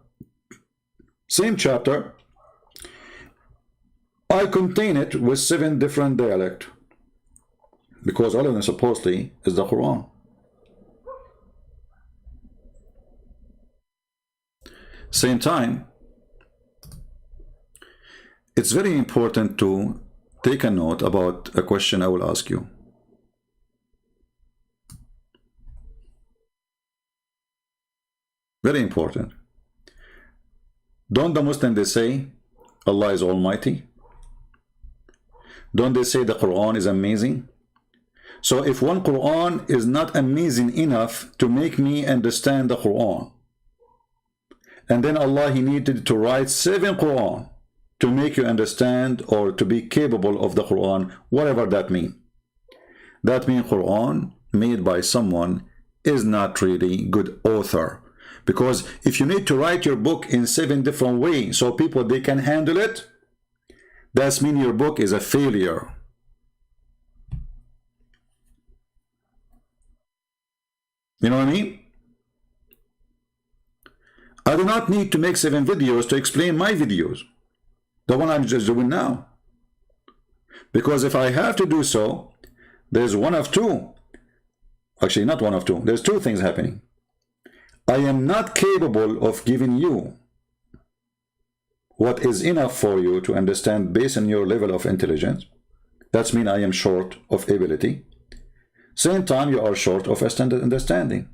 I contain it with 7 different dialect, because all of them supposedly is the Quran. Same time, it's very important to take a note about a question I will ask you. Very important. Don't the Muslims, they say Allah is Almighty? Don't they say the Quran is amazing? So if one Quran is not amazing enough to make me understand the Quran, and then Allah, he needed to write 7 Quran to make you understand or to be capable of the Quran, whatever that means. That means Quran made by someone is not really good author. Because if you need to write your book in 7 different ways so people, they can handle it, that means your book is a failure. You know what I mean? I do not need to make 7 videos to explain my videos, the one I'm just doing now. Because if I have to do so, there's one of 2. Actually, not one of 2. There's 2 things happening. I am not capable of giving you what is enough for you to understand based on your level of intelligence. That means I am short of ability. Same time, you are short of understanding.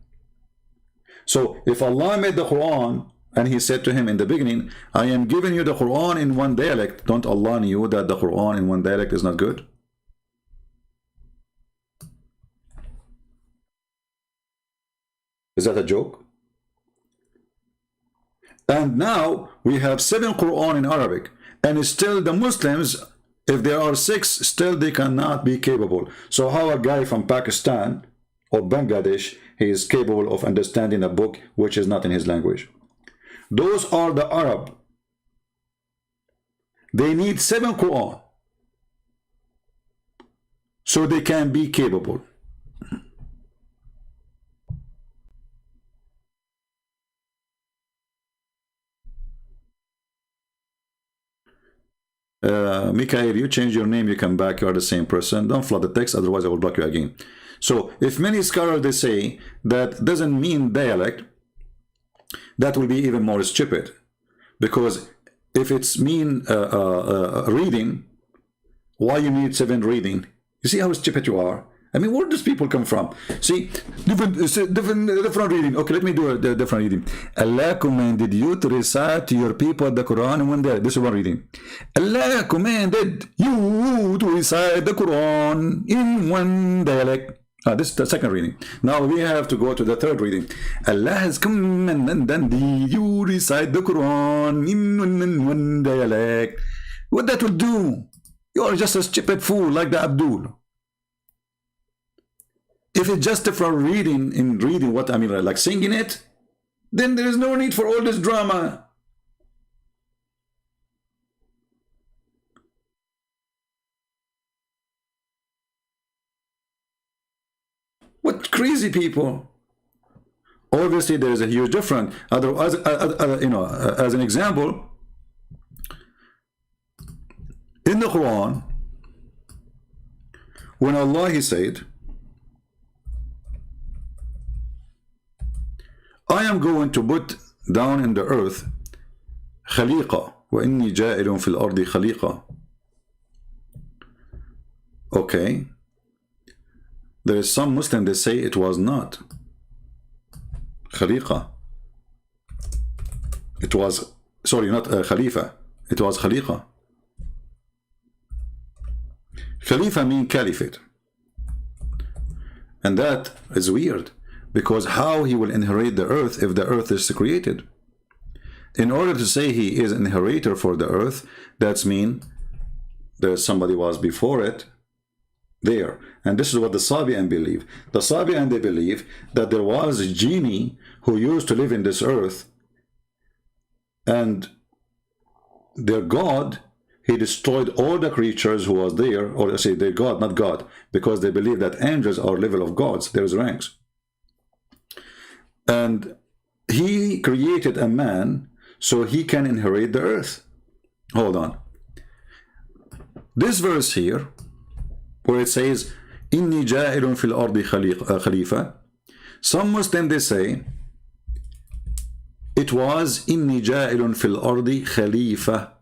So if Allah made the Quran and he said to him in the beginning, I am giving you the Quran in 1 dialect, don't Allah knew that the Quran in 1 dialect is not good? Is that a joke? And now we have 7 Quran in Arabic, and still the Muslims, if there are 6, still they cannot be capable. So how a guy from Pakistan or Bangladesh, he is capable of understanding a book which is not in his language? Those are the Arab. They need 7 Quran so they can be capable. Mikhail, you change your name, you come back, you are the same person. Don't flood the text, otherwise I will block you again. So if many scholars they say that doesn't mean dialect, that will be even more stupid, because if it's mean reading, why you need 7 reading? You see how stupid you are? I mean, where does people come from? See, different reading. Okay, let me do a different reading. Allah commanded you to recite to your people the Quran in one day. This is one reading. Allah commanded you to recite the Quran in one dialect. This is the second reading. Now we have to go to the third reading. Allah has commanded you recite the Quran in one dialect. What that will do? You are just a stupid fool like the Abdul. If it's just for reading what I mean, like singing it, then there is no need for all this drama. What crazy people! Obviously, there is a huge difference. Otherwise, as an example, in the Quran, when Allah He said, I am going to put down in the earth khaliqa wa inni ja'ilun fil ardi khaliqa. Okay, there is some Muslim they say it was not khaliqa, it was, sorry, not khalifa, it was khaliqa. Khalifa means caliphate, and that is weird, because how he will inherit the earth if the earth is created? In order to say he is an inheritor for the earth, that's mean that somebody was before it there. And this is what the Sabi'an believe. The Sabi'an, they believe that there was a genie who used to live in this earth, and their God, he destroyed all the creatures who was there, or say their God, not God, because they believe that angels are level of gods, there's ranks. And he created a man so he can inherit the earth. Hold on. This verse here, where it says, Inni ja'ilun fil ardi khalifa, some Muslims they say, it was Inni ja'ilun fil ardi khalifa.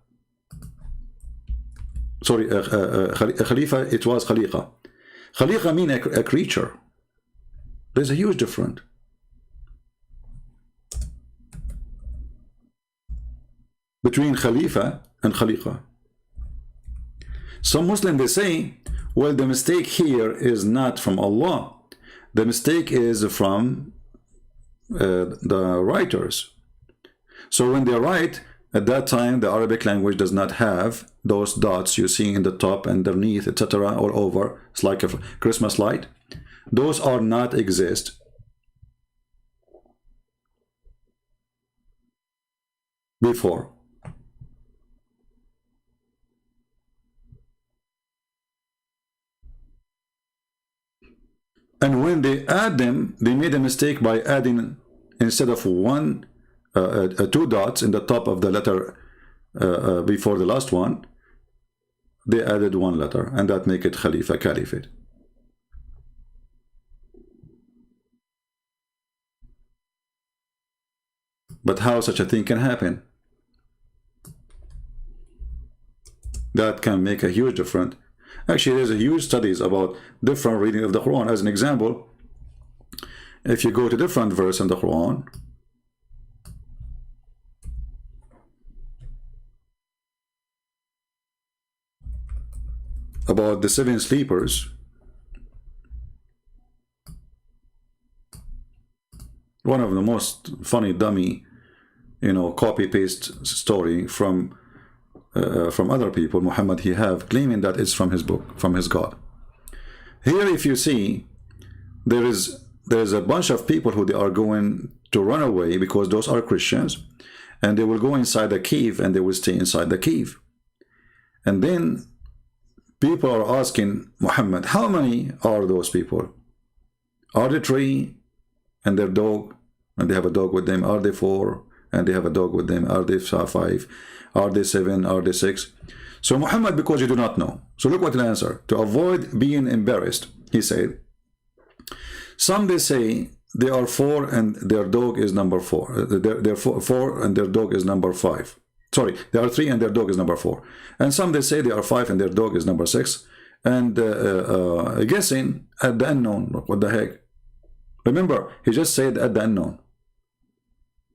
Sorry, khalifa, it was khaliqa. Khaliqa means a creature. There's a huge difference. Between Khalifa and Khaliqa. Some Muslims they say, well, the mistake here is not from Allah. The mistake is from the writers. So when they write, at that time the Arabic language does not have those dots you see in the top, underneath, etc., all over. It's like a Christmas light. Those are not exist. Before. And when they add them, they made a mistake by adding, instead of 2 dots in the top of the letter before the last one, they added 1 letter, and that make it Khalifa, Caliphate. But how such a thing can happen? That can make a huge difference. Actually, there's a huge studies about different reading of the Quran. As an example, if you go to different verse in the Quran, about the 7 sleepers, one of the most funny dummy, copy-paste story from other people. Muhammad, he have claiming that it's from his book, from his God. Here, if you see, there's a bunch of people who they are going to run away because those are Christians, and they will go inside the cave and they will stay inside the cave. And then people are asking Muhammad, how many are those people? Are they 3 and their dog, and they have a dog with them? Are they 4 and they have a dog with them? Are they 5? Are they 7? Are they 6? So Muhammad, because you do not know. So look what the answer. To avoid being embarrassed, he said, some they say they are 4 and their dog is number 4. They're 4 and their dog is number 5. Sorry, they are 3 and their dog is number 4. And some they say they are 5 and their dog is number 6. And guessing at the unknown. Look, what the heck? Remember, he just said at the unknown.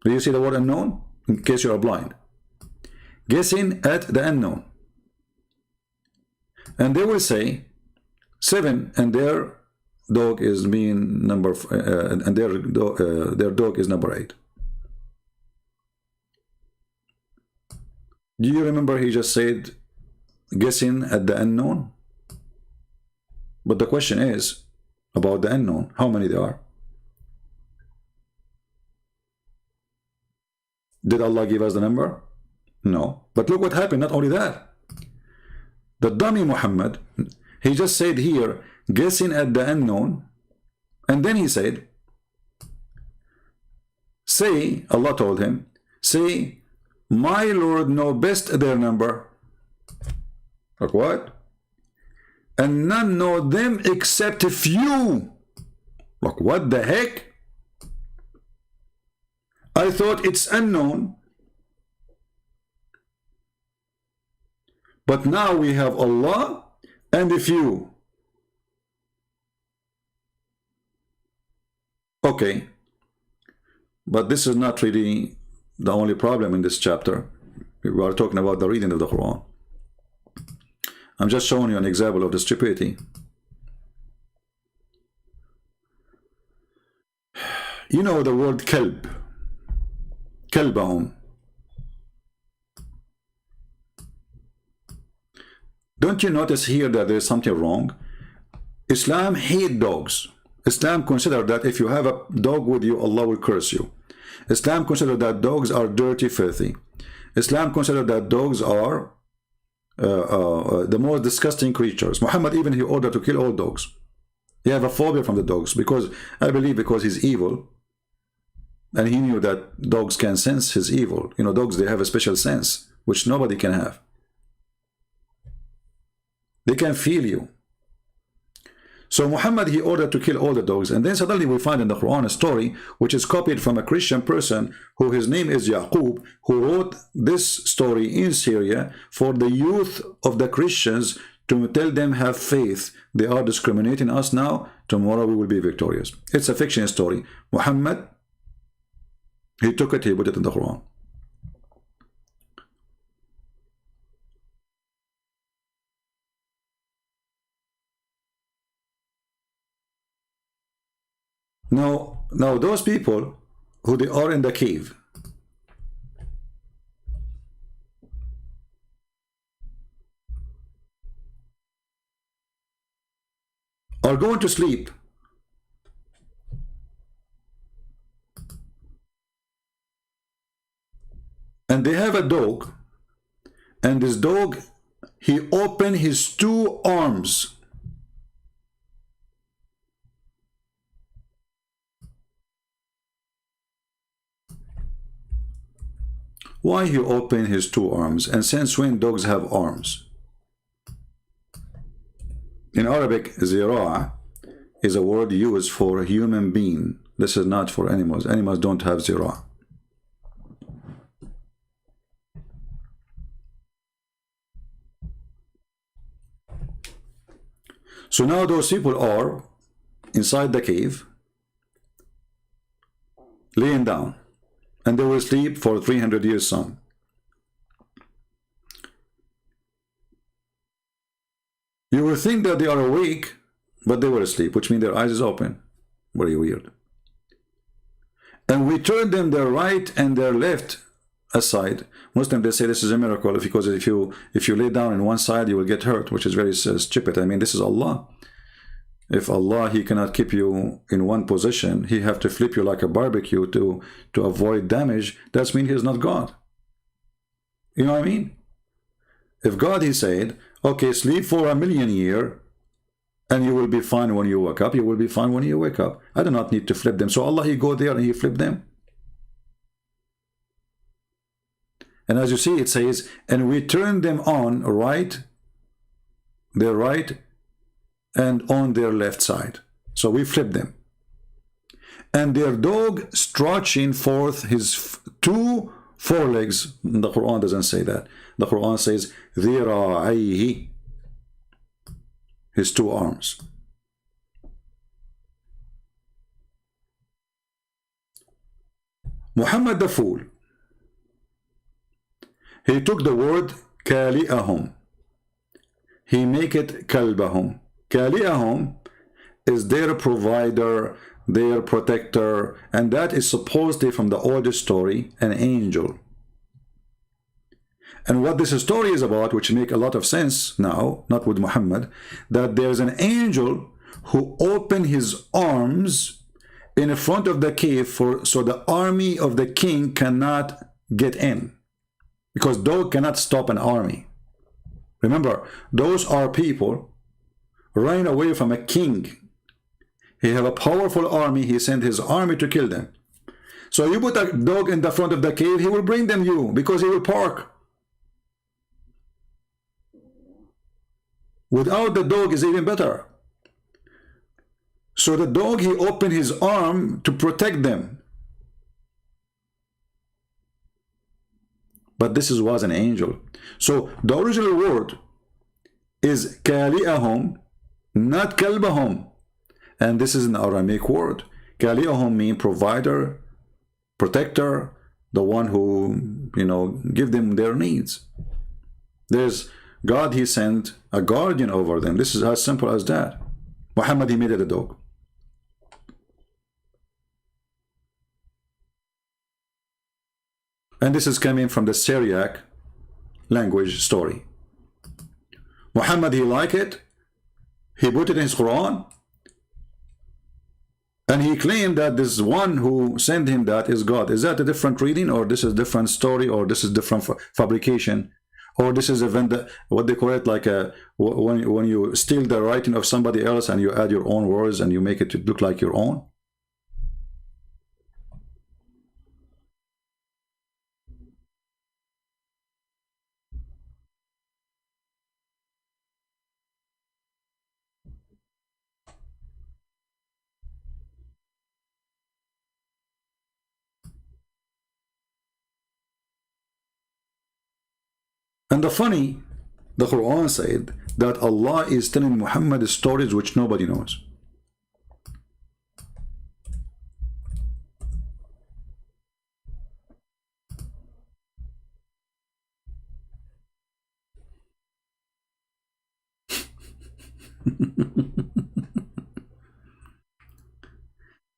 Do you see the word unknown? In case you are blind. Guessing at the unknown. And they will say 7 and their dog is mean number and their dog is number 8. Do you remember he just said guessing at the unknown? But the question is about the unknown, how many there are? Did Allah give us the number? No. But look what happened. Not only that, the dummy Muhammad, he just said here guessing at the unknown, and then he said, say, Allah told him, say, my Lord know best their number. Like what? And none know them except few. Like what the heck? I thought it's unknown. But now we have Allah and a few. Okay. But this is not really the only problem in this chapter. We are talking about the reading of the Quran. I'm just showing you an example of the stupidity. You know the word kalb. Kalbahum. Don't you notice here that there is something wrong? Islam hates dogs. Islam considers that if you have a dog with you, Allah will curse you. Islam considers that dogs are dirty, filthy. Islam considers that dogs are the most disgusting creatures. Muhammad even he ordered to kill all dogs. He have a phobia from the dogs because I believe because he's evil, and he knew that dogs can sense his evil. You know, dogs, they have a special sense which nobody can have. They can feel you. So Muhammad, he ordered to kill all the dogs, and then suddenly we find in the Quran a story which is copied from a Christian person who his name is Yaqub, who wrote this story in Syria for the youth of the Christians to tell them have faith. They are discriminating us now, tomorrow we will be victorious. It's a fiction story. Muhammad, he took it, he put it in the Quran. Now those people who they are in the cave, are going to sleep. And they have a dog, and this dog, he opened his 2 arms. Why he opened his 2 arms? And since when dogs have arms? In Arabic, zira' is a word used for a human being. This is not for animals. Animals don't have zira'. So now those people are inside the cave, laying down, and they will sleep for 300 years some. You will think that they are awake, but they were asleep, which means their eyes is open. Very weird. And we turn them their right and their left aside. Muslims, they say this is a miracle because if you lay down on one side, you will get hurt, which is very stupid. I mean, this is Allah. If Allah, he cannot keep you in one position, he have to flip you like a barbecue to avoid damage. That means he is not God. You know what I mean? If God, he said, okay, sleep for 1,000,000 years, and you will be fine when you wake up, you will be fine when you wake up. I do not need to flip them. So Allah, he go there and he flip them. And as you see, it says, and we turn them on their right, and on their left side. So we flip them. And their dog stretching forth his two forelegs. The Quran doesn't say that. The Quran says, ذِرَاعَيْهِ, his two arms. Muhammad the fool, he took the word كَالِئَهُمْ, he make it كَلْبَهُمْ. كَالِئَهُمْ is their provider, their protector, and that is supposedly from the oldest story, an angel. And what this story is about, which make a lot of sense now, not with Muhammad, that there's an angel who opened his arms in front of the cave so the army of the king cannot get in, because dog cannot stop an army. Remember, those are people running away from a king. He have a powerful army. He sent his army to kill them. So you put a dog in the front of the cave, he will bring them you, because he will park. Without the dog is even better. So the dog, he opened his arm to protect them. But this was an angel. So the original word is كَالِئَهُمْ, not كَلْبَهُمْ. And this is an Aramaic word. كَالِئَهُمْ means provider, protector, the one who, give them their needs. There's God, he sent a guardian over them. This is as simple as that. Muhammad, he made it a dog. And this is coming from the Syriac language story. Muhammad, he liked it. He put it in his Quran. And he claimed that this one who sent him that is God. Is that a different reading, or this is a different story, or this is different fabrication? Or this is what they call it, like when you steal the writing of somebody else and you add your own words and you make it to look like your own. And the Quran said that Allah is telling Muhammad stories which nobody knows.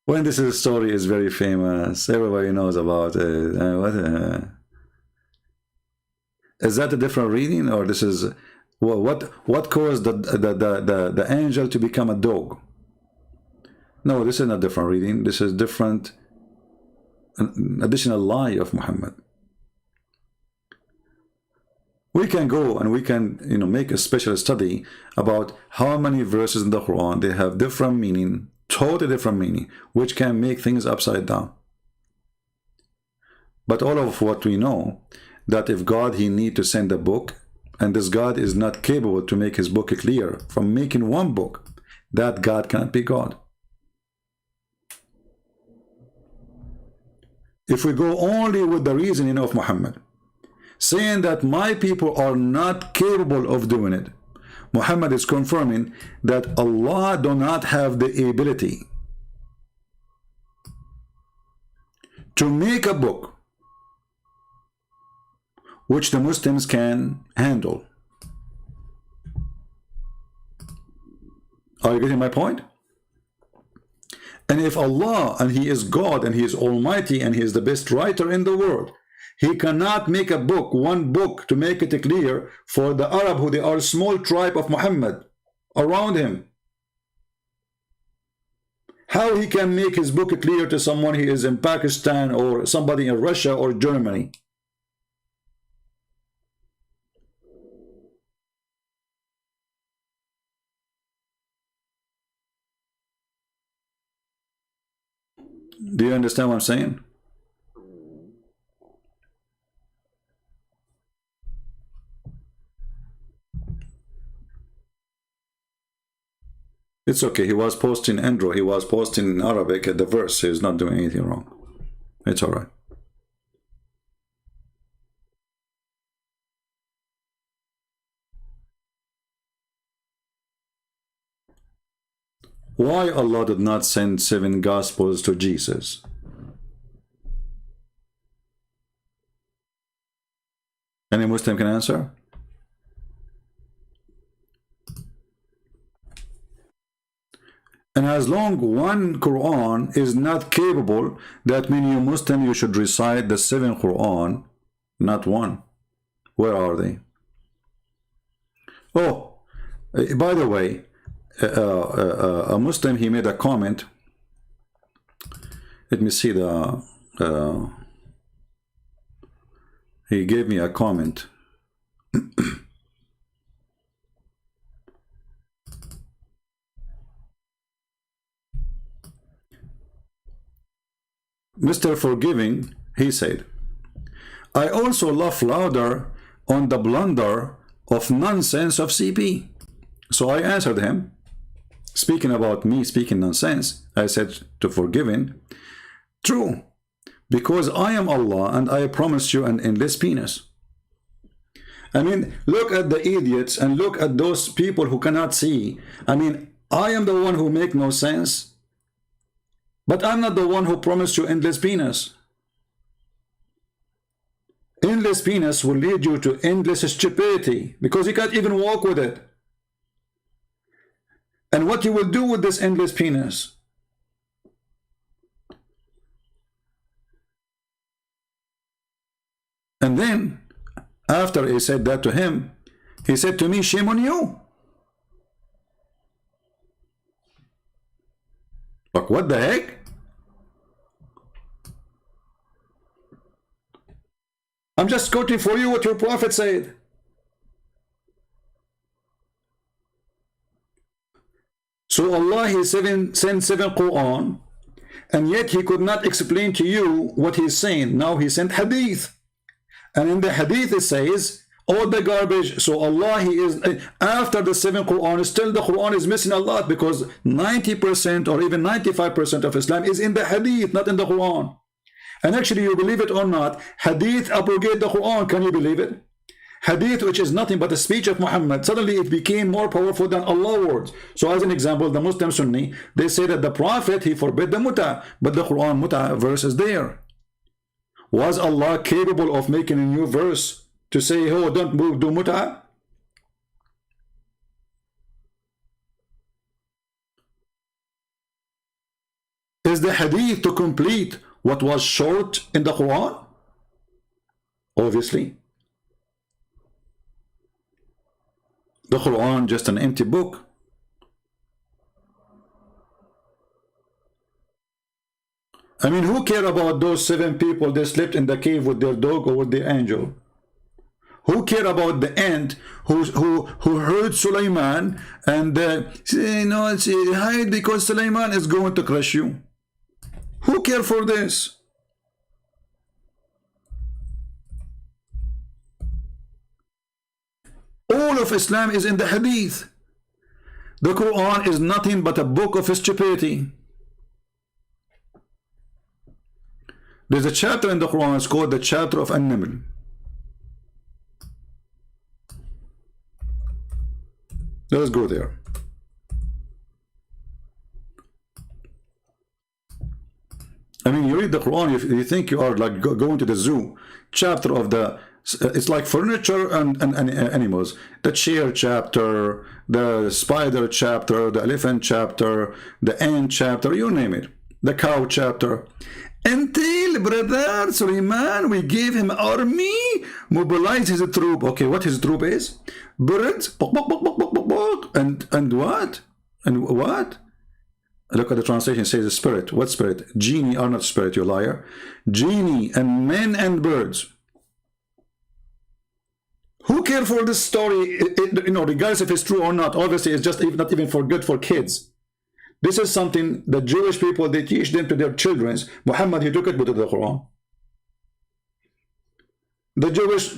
When this story is very famous, everybody knows about it. Is that a different reading, or this is what caused the angel to become a dog? No, this is not different reading. This is different, an additional lie of Muhammad. We can go and we can make a special study about how many verses in the Quran they have different meaning, totally different meaning, which can make things upside down. But all of what we know, that if God, he need to send a book, and this God is not capable to make his book clear from making one book, that God cannot be God. If we go only with the reasoning of Muhammad, saying that my people are not capable of doing it, Muhammad is confirming that Allah do not have the ability to make a book which the Muslims can handle. Are you getting my point? And if Allah, and he is God, and he is almighty, and he is the best writer in the world, he cannot make a book, one book, to make it clear for the Arab, who they are a small tribe of Muhammad around him. How he can make his book clear to someone he is in Pakistan, or somebody in Russia or Germany? you understand what I'm saying? It's okay. He was posting Andrew. He was posting in Arabic at the verse. He's not doing anything wrong. It's all right. Why Allah did not send 7 Gospels to Jesus? Any Muslim can answer? And as long one Quran is not capable, that means you Muslim, you should recite the 7 Quran, not one. Where are they? Oh, by the way, a Muslim, he made a comment. Let me see the he gave me a comment. Mr. Forgiving, he said, I also laugh louder on the blunder of nonsense of CP. So I answered him, speaking about me speaking nonsense, I said to Forgiving, true, because I am Allah and I promise you an endless penis. I mean, look at the idiots and look at those people who cannot see. I mean, I am the one who make no sense, but I'm not the one who promised you endless penis. Endless penis will lead you to endless stupidity because you can't even walk with it. And what you will do with this endless penis? And then, after he said that to him, he said to me, shame on you. Like, what the heck? I'm just quoting for you what your prophet said. So Allah, he sent 7 Quran, and yet he could not explain to you what he's saying. Now he sent hadith. And in the hadith it says, all the garbage. So Allah, he is, after the 7 Quran, still the Quran is missing a lot, because 90% or even 95% of Islam is in the hadith, not in the Quran. And actually, you believe it or not, hadith abrogate the Quran. Can you believe it? Hadith, which is nothing but a speech of Muhammad, suddenly it became more powerful than Allah's words. So as an example, the Muslim Sunni, they say that the Prophet, he forbid the muta, but the Quran muta verse is there. Was Allah capable of making a new verse to say, oh, don't do muta? Is the hadith to complete what was short in the Quran? Obviously. The Quran just an empty book. I mean, who care about those 7 people that slept in the cave with their dog or with the angel? Who care about the ant who heard Sulaiman and you know, hide because Sulaiman is going to crush you? Who care for this? All of Islam is in the hadith. The Quran is nothing but a book of stupidity. There's a chapter in the Quran, it's called the chapter of An-Naml. Let us go there. I mean, you read the Quran, you think you are like going to the zoo. Chapter of the, it's like furniture and animals. The chair chapter, the spider chapter, the elephant chapter, the ant chapter, you name it. The cow chapter. Until brother Sulaiman, we gave him army, mobilize his troop. Okay, what his troop is? Birds, and what? And what? Look at the translation, it says spirit. What spirit? Genie are not spirit, you liar. Genie and men and birds. Who care for this story? You know, regardless if it's true or not. Obviously, it's just not even for good for kids. This is something the Jewish people, they teach them to their children. Muhammad, he took it with the Quran. The Jewish,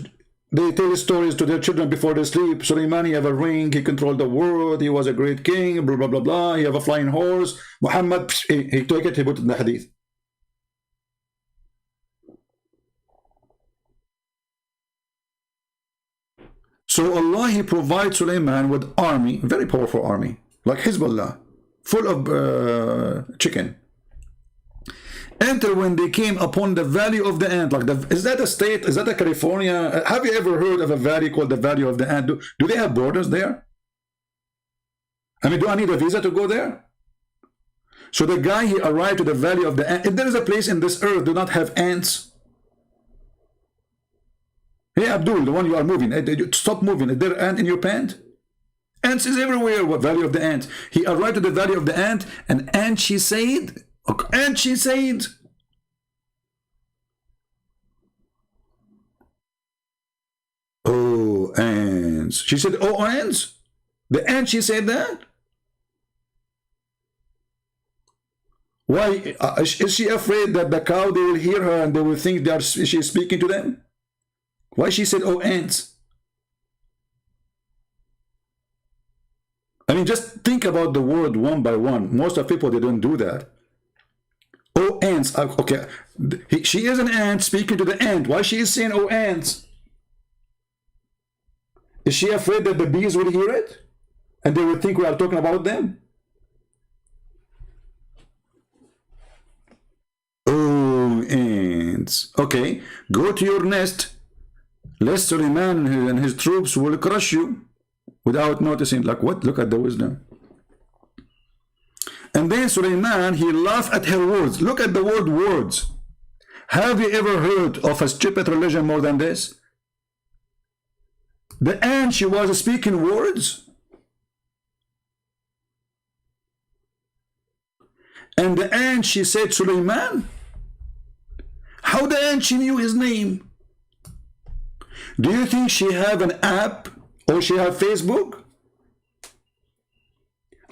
they tell stories to their children before they sleep. Sulaiman, he have a ring, he controlled the world, he was a great king, blah, blah, blah, blah. He have a flying horse. Muhammad, he took it, he put it in the hadith. So Allah, he provides Sulaiman with army, very powerful army, like Hezbollah, full of chicken. Until when they came upon the Valley of the Ant, like is that a state? Is that a California? Have you ever heard of a valley called the Valley of the Ant? Do they have borders there? I mean, do I need a visa to go there? So the guy, he arrived to the Valley of the Ant. If there is a place in this earth do not have ants, hey Abdul, the one you are moving, stop moving. Is there an ant in your pant? Ants is everywhere. What Valley of the Ant? He arrived to the Valley of the Ant, and she said, oh, ants. She said, oh, ants? The ant, she said that? Why? Is she afraid that the cow, they will hear her and they will think she is speaking to them? Why she said, oh, ants? I mean, just think about the word one by one. Most of people, they don't do that. Oh, ants. Okay. She is an ant speaking to the ant. Why she is saying, oh, ants? Is she afraid that the bees will hear it? And they will think we are talking about them? Oh, ants. Okay. Go to your nest. Lest Sulaiman and his troops will crush you without noticing. Like what? Look at the wisdom. And then Sulaiman, he laughed at her words. Look at the word words. Have you ever heard of a stupid religion more than this? The ant, she was speaking words. And the ant, she said Sulaiman. How the ant, she knew his name? Do you think she have an app or she have Facebook?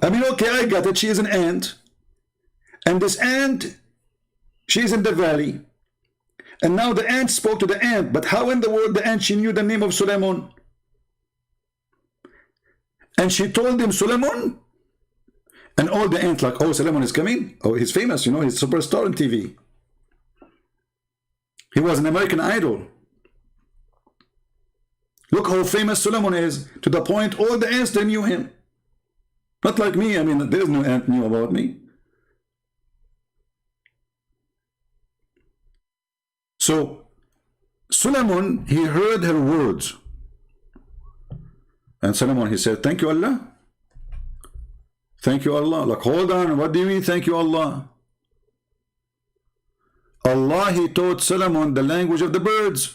I mean, okay, I got it. She is an ant. And this ant, she is in the valley. And now the ant spoke to the ant. But how in the world the ant, she knew the name of Suleiman? And she told him, Suleiman. And all the ants like, oh, Suleiman is coming. Oh, he's famous, you know, he's a superstar on TV. He was an American Idol. Look how famous Suleiman is, to the point all the ants, they knew him. Not like me. I mean, there is no ant knew about me. So Suleiman, he heard her words. And Suleiman, he said, thank you, Allah. Thank you, Allah. Like, hold on. What do you mean, thank you, Allah? Allah, he taught Suleiman the language of the birds.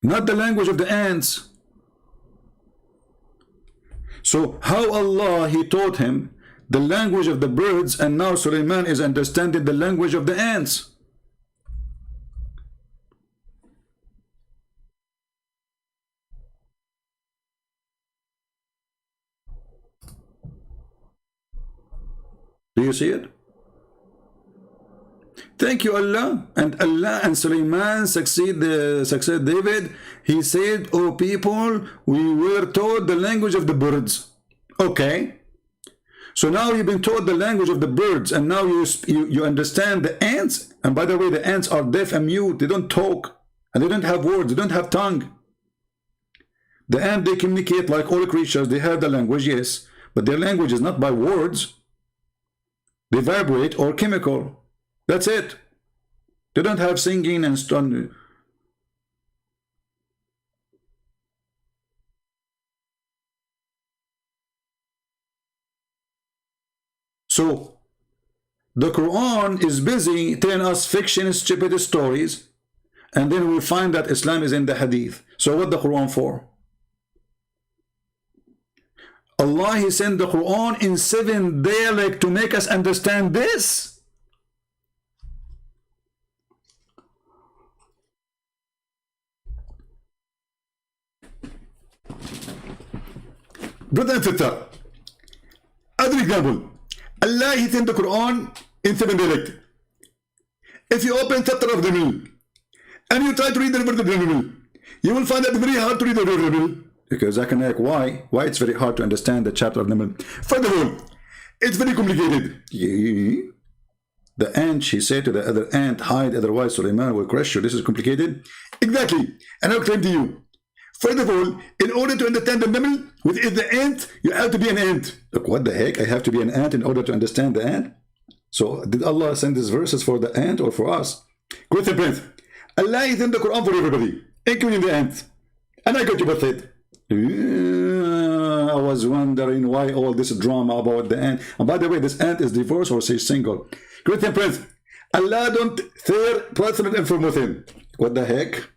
Not the language of the ants. So how Allah, he taught him the language of the birds, and now Sulaiman is understanding the language of the ants. Do you see it? Thank you, Allah. And Allah and Sulaiman succeed David. He said, oh people, we were taught the language of the birds. Okay. So now you've been taught the language of the birds, and now you understand the ants. And by the way, the ants are deaf and mute. They don't talk, and they don't have words. They don't have tongue. The ant, they communicate like all creatures. They have the language, yes, but their language is not by words. They vibrate or chemical. That's it. They don't have singing and stuff. So the Quran is busy telling us fiction, stupid stories, and then we find that Islam is in the Hadith. So what the Quran for? Allah, he sent the Quran in 7 dialects to make us understand this. Brother and sister, as an example, Allah is in the Quran in 7 dialects. If you open chapter of the middle and you try to read the verse of the middle, you will find it very hard to read the verse of the middle. Because I can ask why it's very hard to understand the chapter of the middle. First of all, it's very complicated. The ant, she said to the other ant, hide, otherwise Suleiman will crush you. This is complicated. Exactly. And I'll claim to you. First of all, in order to understand the Naml, which is the ant, you have to be an ant. Look, what the heck? I have to be an ant in order to understand the ant? So, did Allah send these verses for the ant or for us? Question, Prince. Allah is in the Quran for everybody, including the ants. And I got you both it. I was wondering why all this drama about the ant. And by the way, this ant is divorced or she's single. Christian Prince, Allah don't share personal information. What the heck?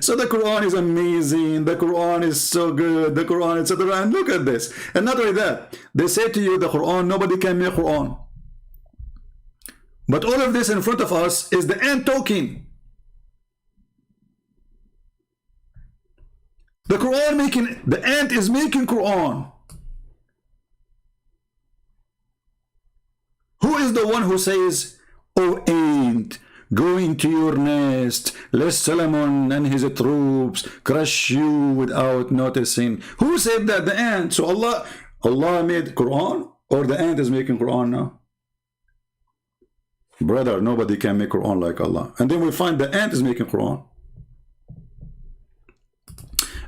So the Quran is amazing, the Quran is so good, the Quran, etc. And look at this. And not only that, they say to you the Quran, nobody can make Quran. But all of this in front of us is the ant talking. The Quran making, the ant is making Quran. Who is the one who says, "Oh ant, go into your nest, lest Solomon and his troops crush you without noticing"? Who said that? The ant. So Allah made Quran, or the ant is making Quran now? Brother, nobody can make Quran like Allah. And then we find the ant is making Quran.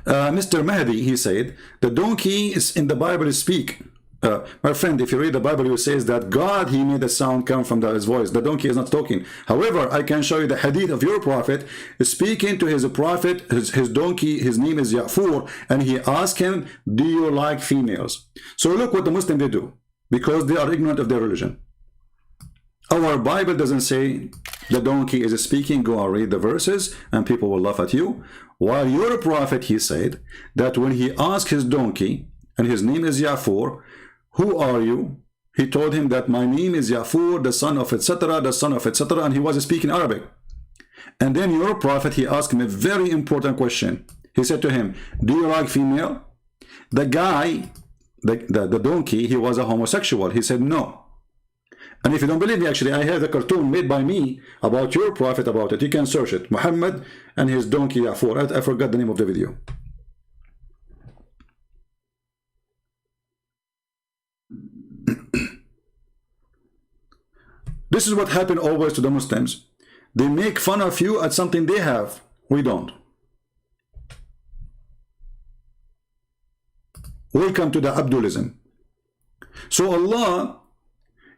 Mr. Mahdi, he said, the donkey is in the Bible speak. My friend, if you read the Bible, it says that God, he made the sound come from his voice. The donkey is not talking. However, I can show you the hadith of your prophet speaking to his prophet, his donkey, his name is Ya'fur, and he asked him, do you like females? So look what the Muslim they do, because they are ignorant of their religion. Our Bible doesn't say the donkey is speaking, go and read the verses and people will laugh at you. While your prophet, he said that when he asked his donkey, and his name is Ya'fur, who are you? He told him that my name is Ya'fur, the son of etc., the son of etc., and he was speaking Arabic. And then your prophet, he asked him a very important question. He said to him, do you like female? The guy, the donkey, he was a homosexual. He said no. And if you don't believe me, actually, I have a cartoon made by me about your prophet about it. You can search it. Muhammad and his donkey Ya'fur. I forgot the name of the video. This is what happened always to the Muslims. They make fun of you at something they have. We don't. Welcome to the Abdulism. So Allah,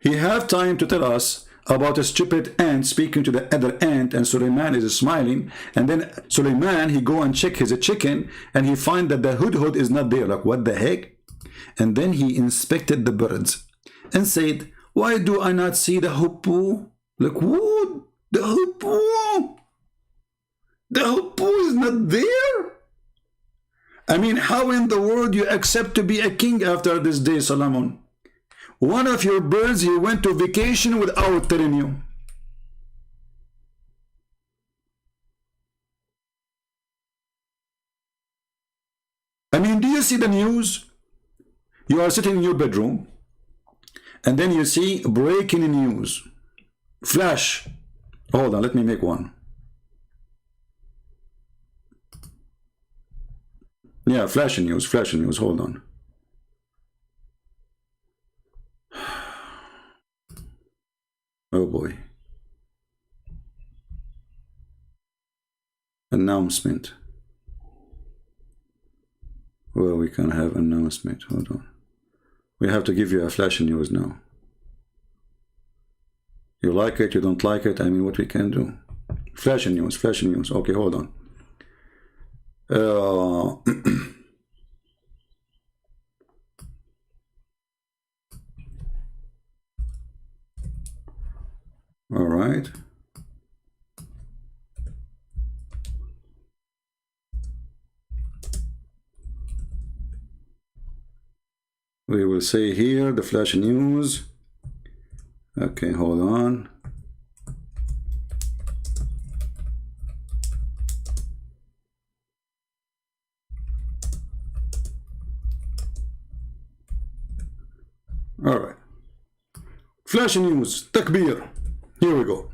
he have time to tell us about a stupid ant speaking to the other ant, and Suleiman is smiling, and then Suleiman, he go and check his chicken, and he find that the hudhud is not there. Like, what the heck? And then he inspected the birds and said, why do I not see the hoopoe? Like, what? The hoopoe? The hoopoe is not there? I mean, how in the world you accept to be a king after this day, Solomon? One of your birds, he went to vacation without telling you. I mean, do you see the news? You are sitting in your bedroom, and then you see breaking news. Flash. Hold on, let me make one. Yeah, flashing news, hold on. Oh boy. Announcement. Well, we can have announcement. Hold on. We have to give you a flash news now. You like it, you don't like it, I mean, what we can do. Flash news. Okay, hold on. All right. We will say here the flash news. Okay, hold on. All right. Flash news, takbir. Here we go.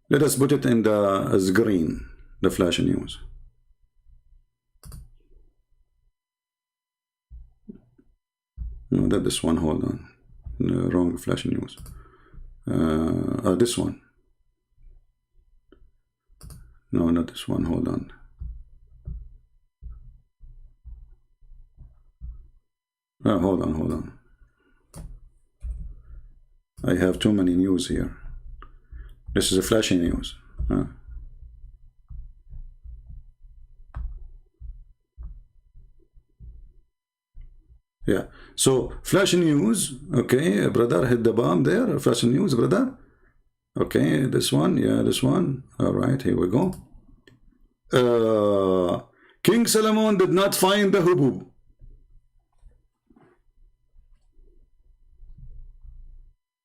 Let us put it in the as green, the flash news. No, that this one. Hold on. No, wrong flash news. This one. No, not this one. Hold on. Hold on. I have too many news here. This is a flashy news. Yeah. So flash news. Okay, brother, hit the bomb there. Flash news, brother. Okay, this one. Yeah, this one. All right, here we go. King Solomon did not find the hubub.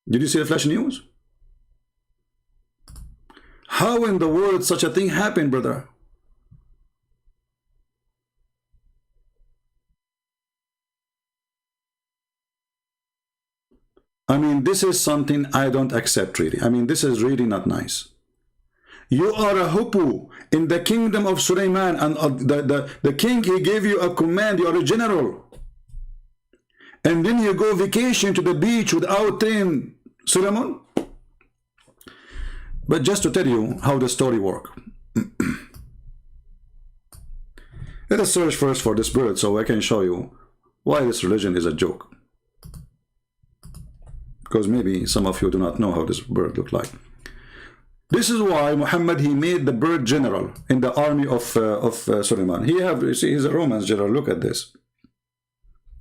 Did you see the flash news? How in the world such a thing happened, brother? I mean, this is something I don't accept, really. I mean, this is really not nice. You are a hupu in the kingdom of Sulaiman, and the king, he gave you a command. You are a general. And then you go vacation to the beach without telling Solomon. But just to tell you how the story works. Let us search first for this bird so I can show you why this religion is a joke. Because maybe some of you do not know how this bird looks like. This is why Muhammad, he made the bird general in the army of Suleiman. You see, he's a Roman general. Look at this.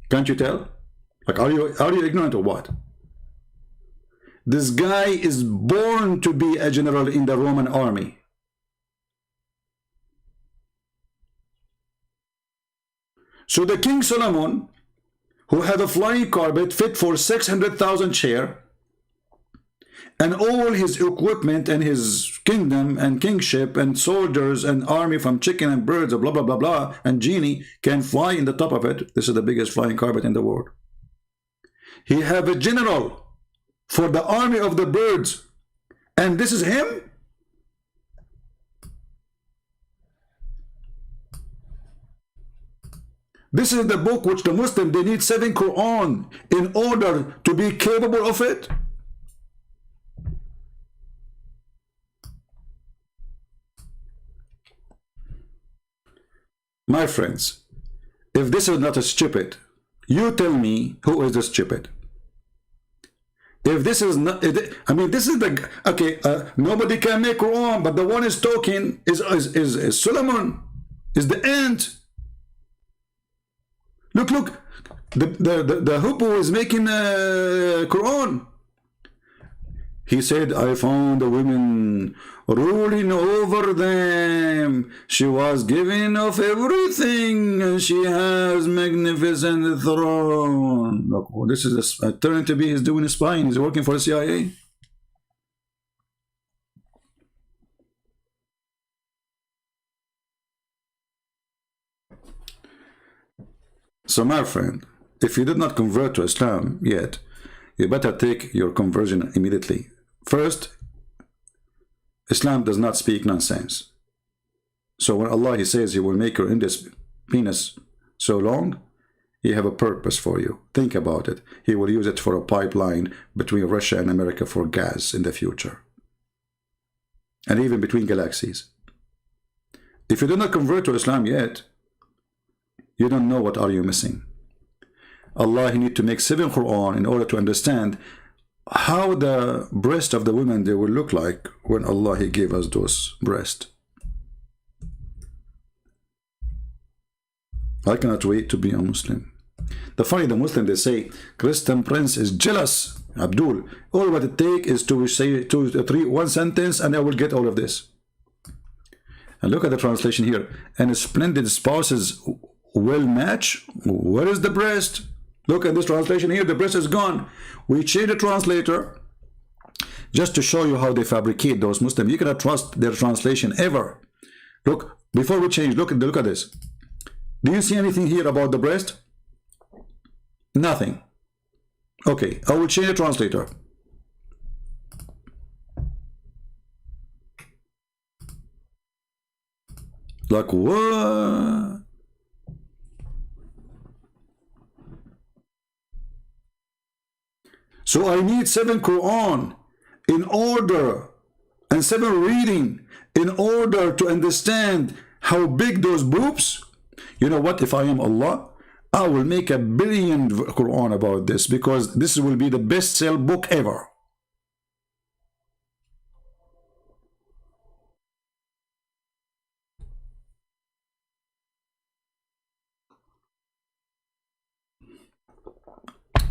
Can't you tell? Like, are you ignorant or what? This guy is born to be a general in the Roman army. So the King Solomon, who had a flying carpet fit for 600,000 chair, and all his equipment and his kingdom and kingship and soldiers and army from chicken and birds and blah blah blah blah, and genie can fly in the top of it. This is the biggest flying carpet in the world. He have a general for the army of the birds, and this is him. This is the book which the Muslim, they need 7 Quran in order to be capable of it. My friends, if this is not a stupid, you tell me who is the stupid. If this is not, I mean, this is the, okay, nobody can make Quran, but the one is talking is Solomon, is the ant. Look, the hippo is making Quran. He said, I found the women ruling over them. She was given of everything, and she has magnificent throne. Look, this is turning to be, he's doing spying. He's working for the CIA. So my friend, if you did not convert to Islam yet, you better take your conversion immediately. First, Islam does not speak nonsense. So when Allah, he says he will make your penis so long, he have a purpose for you. Think about it. He will use it for a pipeline between Russia and America for gas in the future. And even between galaxies. If you do not convert to Islam yet, you don't know what are you missing. Allah, he need to make 7 Quran in order to understand how the breast of the women, they will look like when Allah, he gave us those breasts. I cannot wait to be a Muslim. The funny, the Muslim, they say, Christian Prince is jealous. Abdul, all what it take is to say one sentence and I will get all of this. And look at the translation here. And splendid spouses will match. Where is the breast? Look at this translation here. The breast is gone. We change the translator just to show you how they fabricate those Muslims. You cannot trust their translation ever. Look, before we change, look at this. Do you see anything here about the breast? Nothing. Okay, I will change the translator. Like what? So I need 7 Quran in order, and 7 reading in order to understand how big those boobs. You know what? If I am Allah, I will make a billion Quran about this, because this will be the best sell book ever.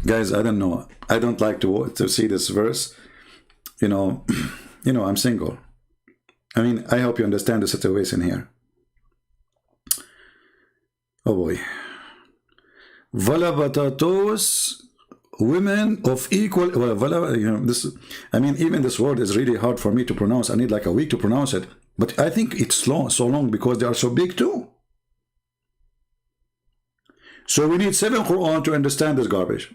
Guys, I don't know. I don't like to see this verse. You know, I'm single. I mean, I hope you understand the situation here. Oh boy. Valabatatos, women of equal. Well, you know, this. I mean, even this word is really hard for me to pronounce. I need like a week to pronounce it. But I think it's long, so long because they are so big too. So we need 7 Quran to understand this garbage.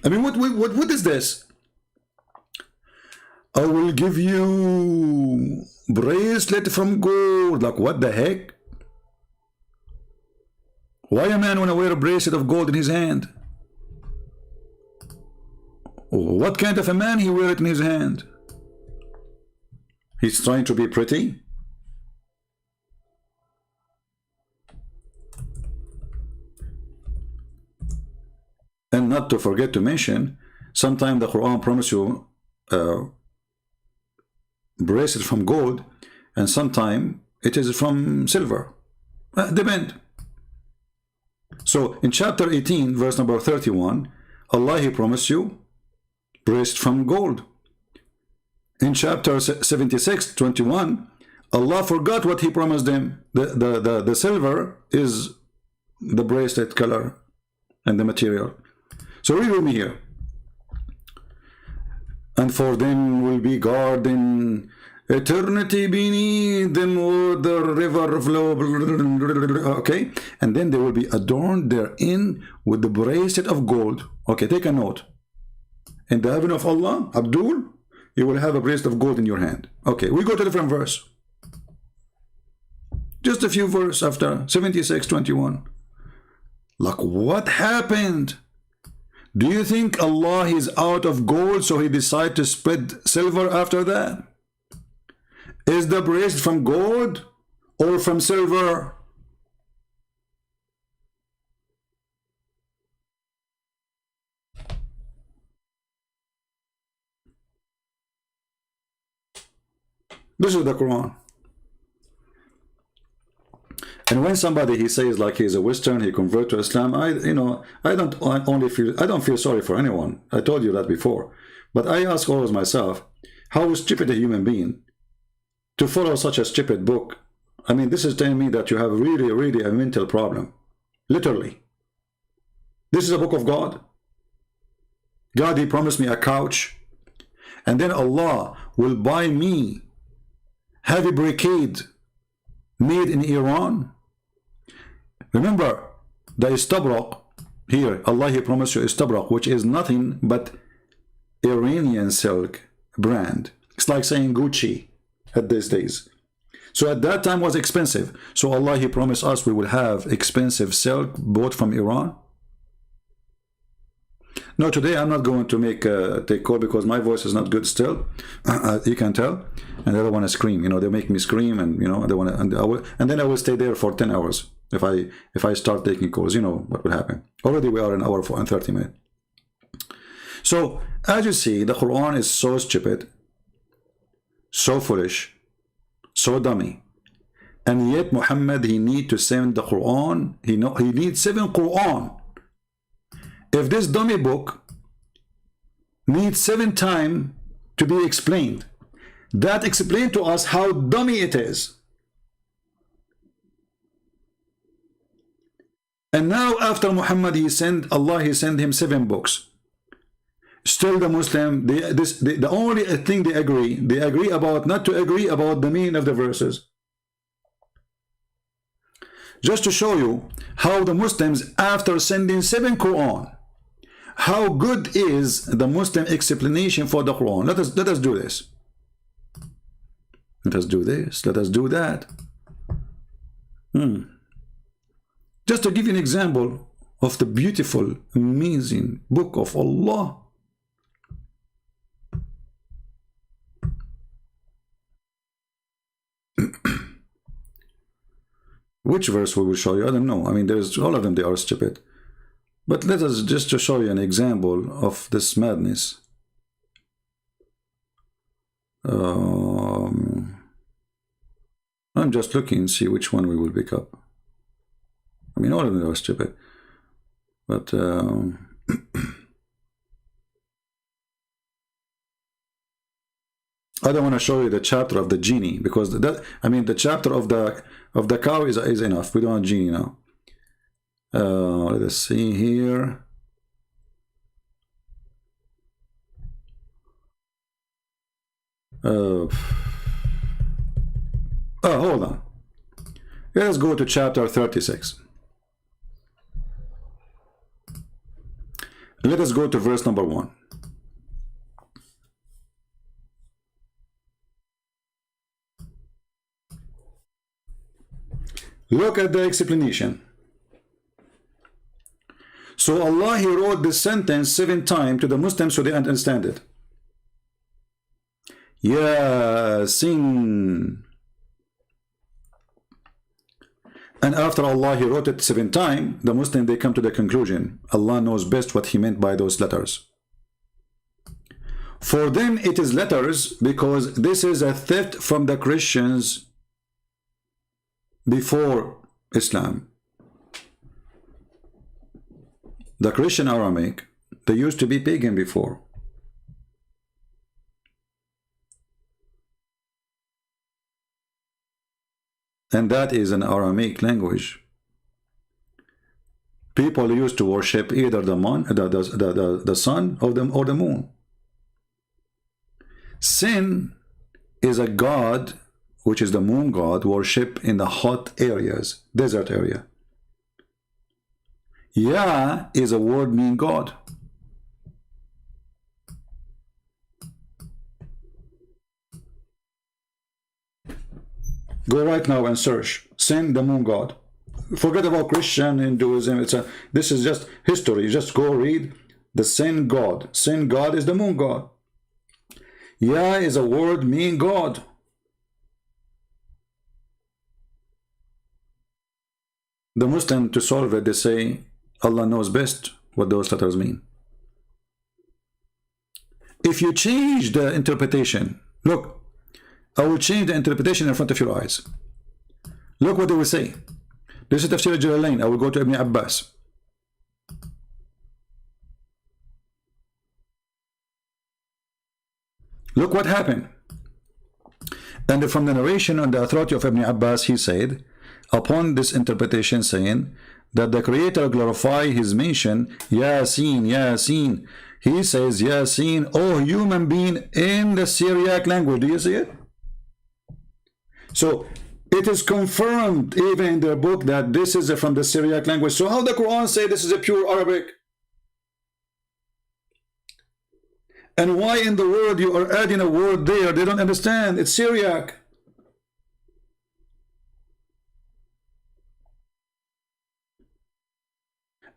I mean, what is this? I will give you bracelet from gold. Like, what the heck? Why a man want to wear a bracelet of gold in his hand? What kind of a man he wear it in his hand? He's trying to be pretty? And not to forget to mention, sometimes the Quran promises you bracelet from gold, and sometimes it is from silver. Depend. So in chapter 18, verse number 31, Allah, He promised you bracelet from gold. In chapter 76, 21, Allah forgot what He promised them. The silver is the bracelet color and the material. So read with me here. And for them will be garden, eternity beneath them, or the river flow. Okay, and then they will be adorned therein with the bracelet of gold. Okay, take a note. In the heaven of Allah, Abdul, you will have a bracelet of gold in your hand. Okay, we go to a different verse. Just a few verses after 76:21. Like, what happened? Do you think Allah is out of gold, so He decided to spread silver after that? Is the bracelet from gold or from silver? This is the Quran. And when somebody he says like he's a Western, he convert to Islam, I don't feel sorry for anyone. I told you that before. But I ask always myself, how stupid a human being to follow such a stupid book. I mean, this is telling me that you have really a mental problem. Literally. This is a book of God. God, He promised me a couch, and then Allah will buy me heavy brocade made in Iran. Remember, the Istabrak, here, Allah, He promised you Istabrak, which is nothing but Iranian silk brand. It's like saying Gucci at these days. So at that time was expensive. So Allah, He promised us we will have expensive silk bought from Iran. No, today I'm not going to take call because my voice is not good still. You can tell. And I don't want to scream. You know, they make me scream, and you know, I don't want to. And then I will stay there for 10 hours if I start taking calls. You know what will happen. Already we are an hour and 30 minutes. So as you see, the Quran is so stupid, so foolish, so dummy, and yet Muhammad, he need to send the Quran. He needs 7 Quran. If this dummy book needs 7 times to be explained, that explains to us how dummy it is. And now after Muhammad, Allah sent him 7 books. Still the Muslim, the only thing they agree about, not to agree about the meaning of the verses. Just to show you how the Muslims, after sending 7 Quran, how good is the Muslim explanation for the Quran? Let us do this. Let us do this. Let us do that. Just to give you an example of the beautiful, amazing book of Allah. Which verse we will show you? I don't know. I mean, there's all of them, they are stupid. But let us just to show you an example of this madness. I'm just looking and see which one we will pick up. I mean, all of them are stupid. But I don't want to show you the chapter of the genie, because that, I mean, the chapter of the cow is enough. We don't want genie now. Let us see here. Oh, hold on. Let us go to chapter 36. Let us go to verse number 1. Look at the explanation. So Allah, He wrote this sentence 7 times to the Muslims so they understand it. Yasin. And after Allah, He wrote it 7 times, the Muslim, they come to the conclusion, Allah knows best what He meant by those letters. For them, it is letters because this is a theft from the Christians before Islam. The Christian Aramaic, they used to be pagan before. And that is an Aramaic language. People used to worship either the sun or the moon. Sin is a god, which is the moon god, worship in the hot areas, desert area. Yah is a word meaning God. Go right now and search Sin, the moon god. Forget about Christian, Hinduism. This is just history. Just go read the Sin god. Sin god is the moon god. Yah is a word meaning God. The Muslim, to solve it, they say Allah knows best what those letters mean. If you change the interpretation, look, I will change the interpretation in front of your eyes. Look what they will say. This is Tafsir al-Jalalain. I will go to Ibn Abbas. Look what happened. And from the narration on the authority of Ibn Abbas, he said, upon this interpretation saying that the Creator glorify His mention, Yasin, Yasin. He says, Yasin, oh human being, in the Syriac language. Do you see it? So it is confirmed even in their book that this is from the Syriac language. So how the Quran say this is a pure Arabic? And why in the world you are adding a word there? They don't understand. It's Syriac.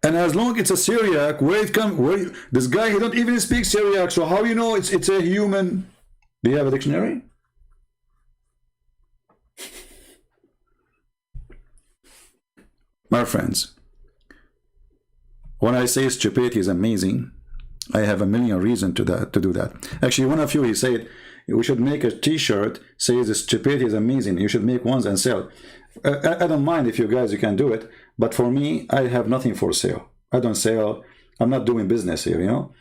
And as long it's a Syriac, where it come, where this guy, he don't even speak Syriac. So how you know it's a human? Do you have a dictionary? My friends, when I say stupidity is amazing, I have a million reasons to do that. Actually, one of you, he said, we should make a t-shirt, says stupidity is amazing. You should make ones and sell. I don't mind if you guys, you can do it. But for me, I have nothing for sale. I don't sell. I'm not doing business here, you know.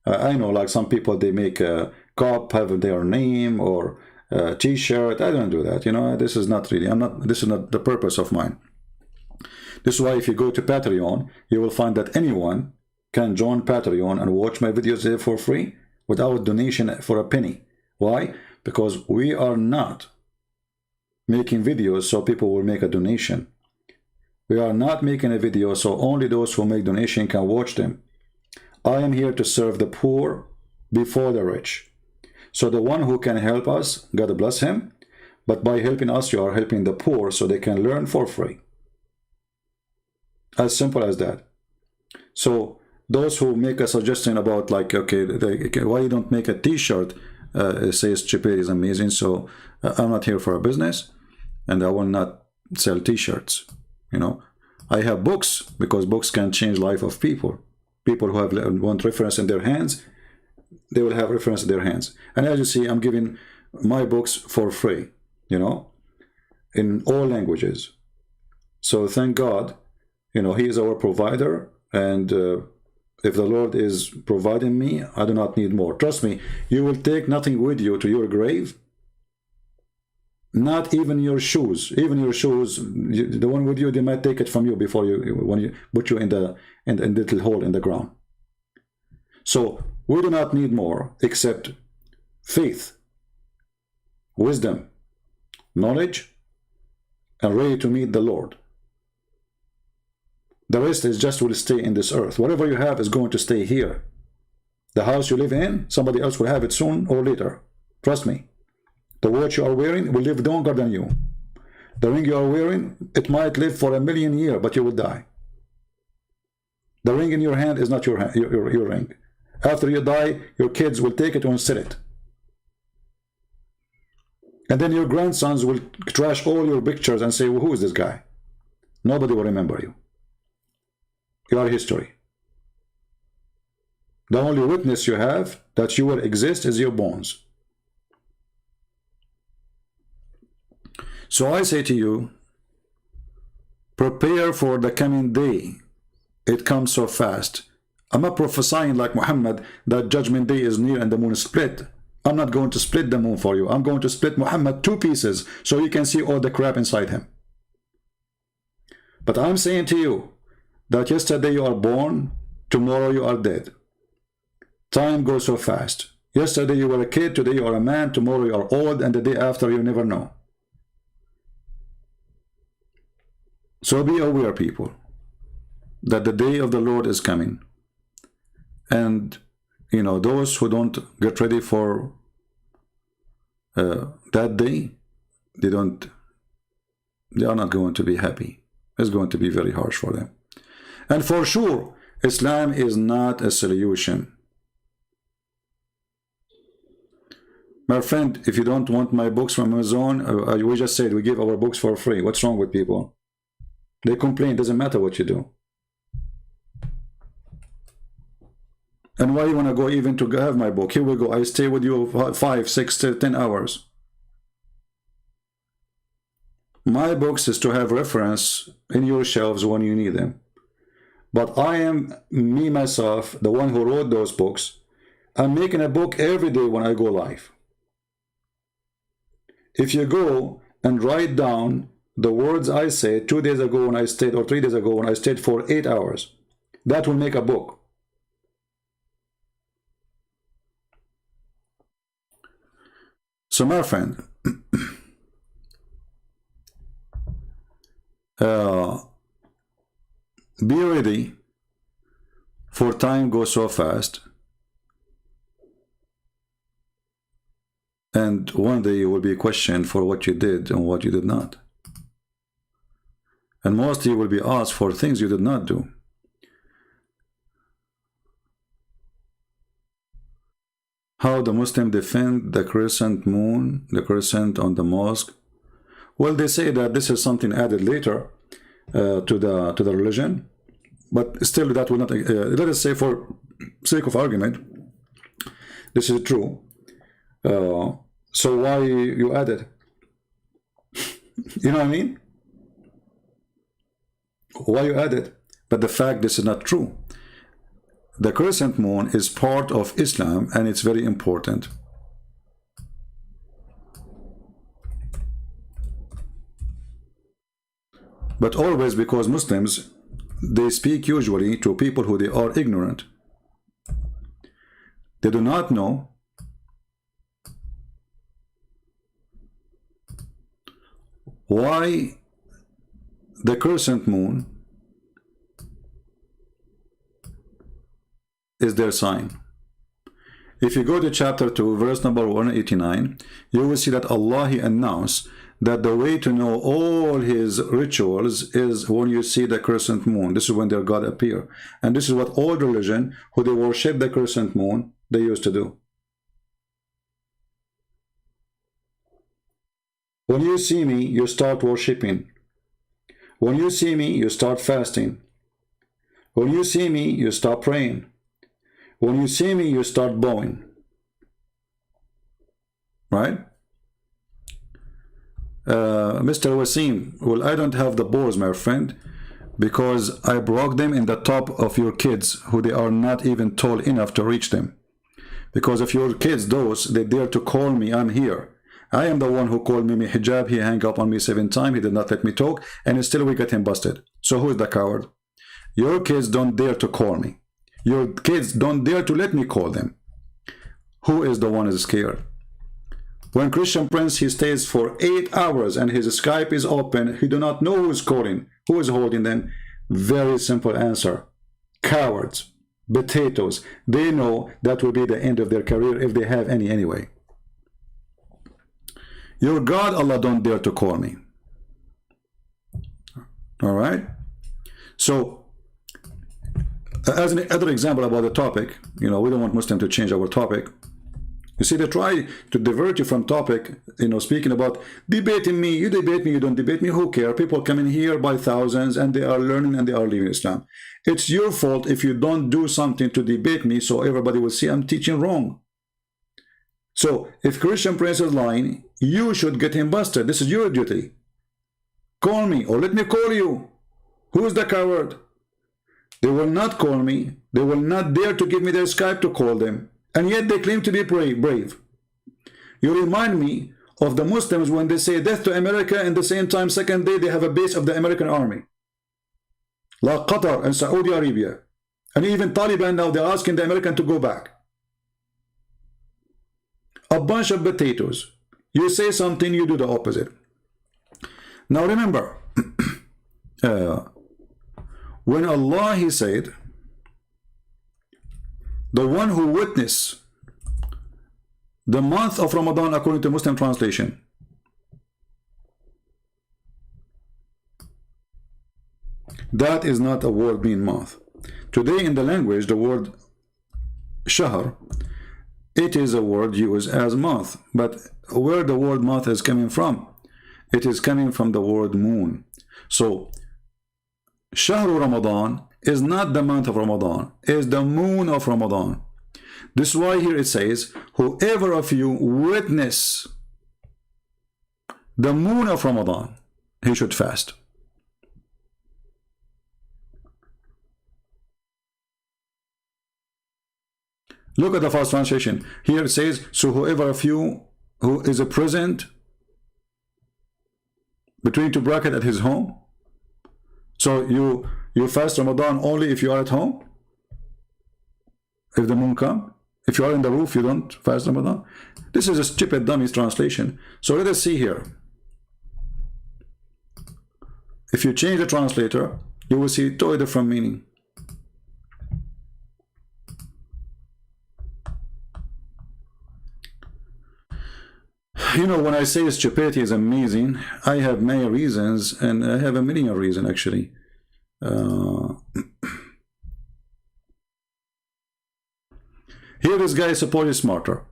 I know like some people, they make a cup, have their name, or a t-shirt. I don't do that, you know. This is not really, this is not the purpose of mine. This is why if you go to Patreon, you will find that anyone can join Patreon and watch my videos there for free without donation for a penny. Why? Because we are not making videos so people will make a donation. We are not making a video so only those who make donation can watch them. I am here to serve the poor before the rich. So the one who can help us, God bless him. But by helping us, you are helping the poor so they can learn for free. As simple as that. So those who make a suggestion about like, okay, why you don't make a t-shirt says Chipet is amazing. So I'm not here for a business and I will not sell t-shirts. You know, I have books because books can change life of people. People who have want reference in their hands, they will have reference in their hands. And as you see, I'm giving my books for free, you know, in all languages. So thank God, you know, he is our provider. And if the Lord is providing me, I do not need more. Trust me, you will take nothing with you to your grave. Not even your shoes. Even your shoes, the one with you, they might take it from you before you, when you put you in the little hole in the ground. So we do not need more except faith, wisdom, knowledge, and ready to meet the Lord. The rest is just will stay in this earth. Whatever you have is going to stay here. The house you live in, somebody else will have it soon or later. Trust me. The watch you are wearing will live longer than you. The ring you are wearing, it might live for 1,000,000 years, but you will die. The ring in your hand is not your ring. After you die, your kids will take it and sell it. And then your grandsons will trash all your pictures and say, well, who is this guy? Nobody will remember you. You are history. The only witness you have that you will exist is your bones. So I say to you, prepare for the coming day. It comes so fast. I'm not prophesying like Muhammad that judgment day is near and the moon is split. I'm not going to split the moon for you. I'm going to split Muhammad 2 pieces so you can see all the crap inside him. But I'm saying to you that yesterday you are born, tomorrow you are dead. Time goes so fast. Yesterday you were a kid, today you are a man, tomorrow you are old, and the day after you never know. So be aware, people, that the day of the Lord is coming. And, you know, those who don't get ready for that day, they are not going to be happy. It's going to be very harsh for them. And for sure, Islam is not a solution. My friend, if you don't want my books from Amazon, we just said we give our books for free. What's wrong with people? They complain, doesn't matter what you do. And why you want to go even to have my book? Here we go. I stay with you 5, 6, 10 hours. My books is to have reference in your shelves when you need them. But I am, me, myself, the one who wrote those books. I'm making a book every day when I go live. If you go and write down the words I said 2 days ago when I stayed, or 3 days ago when I stayed for 8 hours, that will make a book. So my friend, be ready, for time goes so fast, and one day you will be questioned for what you did and what you did not. And mostly you will be asked for things you did not do. How the Muslim defend the crescent moon, the crescent on the mosque? Well, they say that this is something added later to the religion, but still that will not. Let us say, for sake of argument, this is true. So why you add it? You know what I mean? Why you add it? But the fact this is not true. The crescent moon is part of Islam and it's very important. But always, because Muslims, they speak usually to people who they are ignorant. They do not know why the crescent moon is their sign. If you go to chapter 2, verse number 189, you will see that Allah, He announced that the way to know all His rituals is when you see the crescent moon. This is when their God appear. And this is what all religion, who they worship the crescent moon, they used to do. When you see me, you start worshiping. When you see me, you start fasting. When you see me, you start praying. When you see me, you start bowing. Right? Mr. Wasim, well, I don't have the bows, my friend, because I broke them in the top of your kids, who they are not even tall enough to reach them. Because if your kids, those, they dare to call me, I'm here. I am the one who called Mimi Hijab. He hung up on me 7 times. He did not let me talk, and still we got him busted. So who is the coward? Your kids don't dare to call me. Your kids don't dare to let me call them. Who is the one who is scared? When Christian Prince, he stays for 8 hours and his Skype is open, he do not know who is calling, who is holding them. Very simple answer. Cowards, potatoes. They know that will be the end of their career if they have any anyway. Your God, Allah, don't dare to call me. All right? So, as an other example about the topic, you know, we don't want Muslims to change our topic. You see, they try to divert you from topic, you know, speaking about debating me. You debate me, you don't debate me, who cares? People come in here by thousands and they are learning and they are leaving Islam. It's your fault if you don't do something to debate me so everybody will see I'm teaching wrong. So, if Christian Prince is lying, you should get him busted. This is your duty. Call me or let me call you. Who is the coward? They will not call me. They will not dare to give me their Skype to call them. And yet they claim to be brave. You remind me of the Muslims when they say death to America, and at the same time, second day, they have a base of the American army. Like Qatar and Saudi Arabia. And even Taliban now, they're asking the American to go back. A bunch of potatoes. You say something, you do the opposite. Now remember, when Allah, He said, the one who witnessed the month of Ramadan according to Muslim translation, that is not a word mean month. Today in the language, the word shahr, it is a word used as month. But where the word month is coming from? It is coming from the word moon. So, Shahru Ramadan is not the month of Ramadan, it is the moon of Ramadan. This is why here it says, whoever of you witness the moon of Ramadan, he should fast. Look at the first translation. Here it says, so whoever of you who is present between 2 brackets at his home. So you fast Ramadan only if you are at home? If the moon comes? If you are in the roof, you don't fast Ramadan? This is a stupid dummy translation. So let us see here. If you change the translator, you will see totally different meaning. You know, when I say stupidity is amazing, I have many reasons, and I have a million reasons actually. Here this guy is supposedly smarter.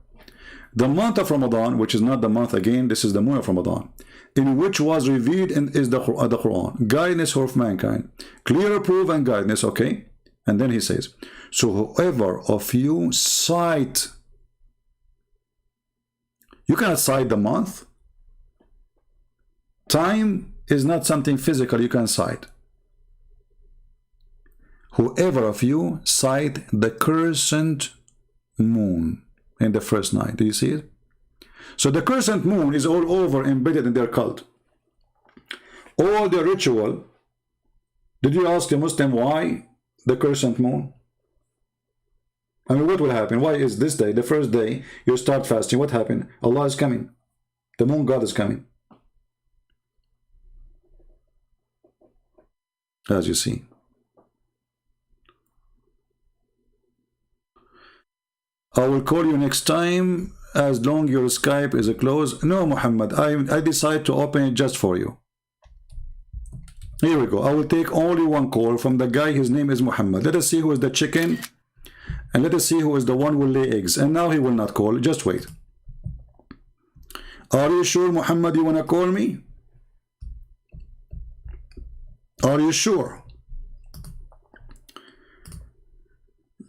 The month of Ramadan, which is not the month again, this is the moon of Ramadan, in which was revealed is the Quran, guidance of mankind, clear proof and guidance, okay? And then he says, so whoever of you sight, you cannot cite the month. Time is not something physical you can cite. Whoever of you sight the crescent moon in the first night. Do you see it? So the crescent moon is all over embedded in their cult. All the ritual. Did you ask a Muslim why the crescent moon? I mean, what will happen? Why is this day, the first day, you start fasting? What happened? Allah is coming. The moon God is coming. As you see. I will call you next time as long your Skype is closed. No, Muhammad, I decide to open it just for you. Here we go. I will take only one call from the guy. His name is Muhammad. Let us see who is the chicken, and let us see who is the one who will lay eggs. And now he will not call. Just wait. Are you sure, Muhammad, you want to call me? Are you sure?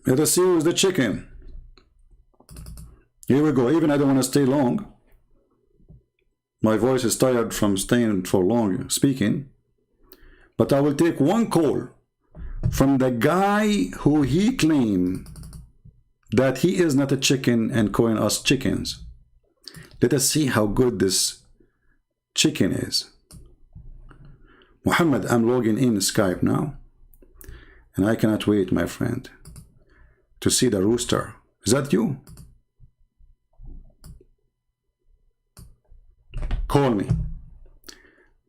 Let us see who is the chicken. Here we go. Even I don't want to stay long. My voice is tired from staying for long speaking. But I will take one call from the guy who he claimed that he is not a chicken and calling us chickens. Let us see how good this chicken is. Muhammad, I'm logging in Skype now. And I cannot wait, my friend, to see the rooster. Is that you? Call me.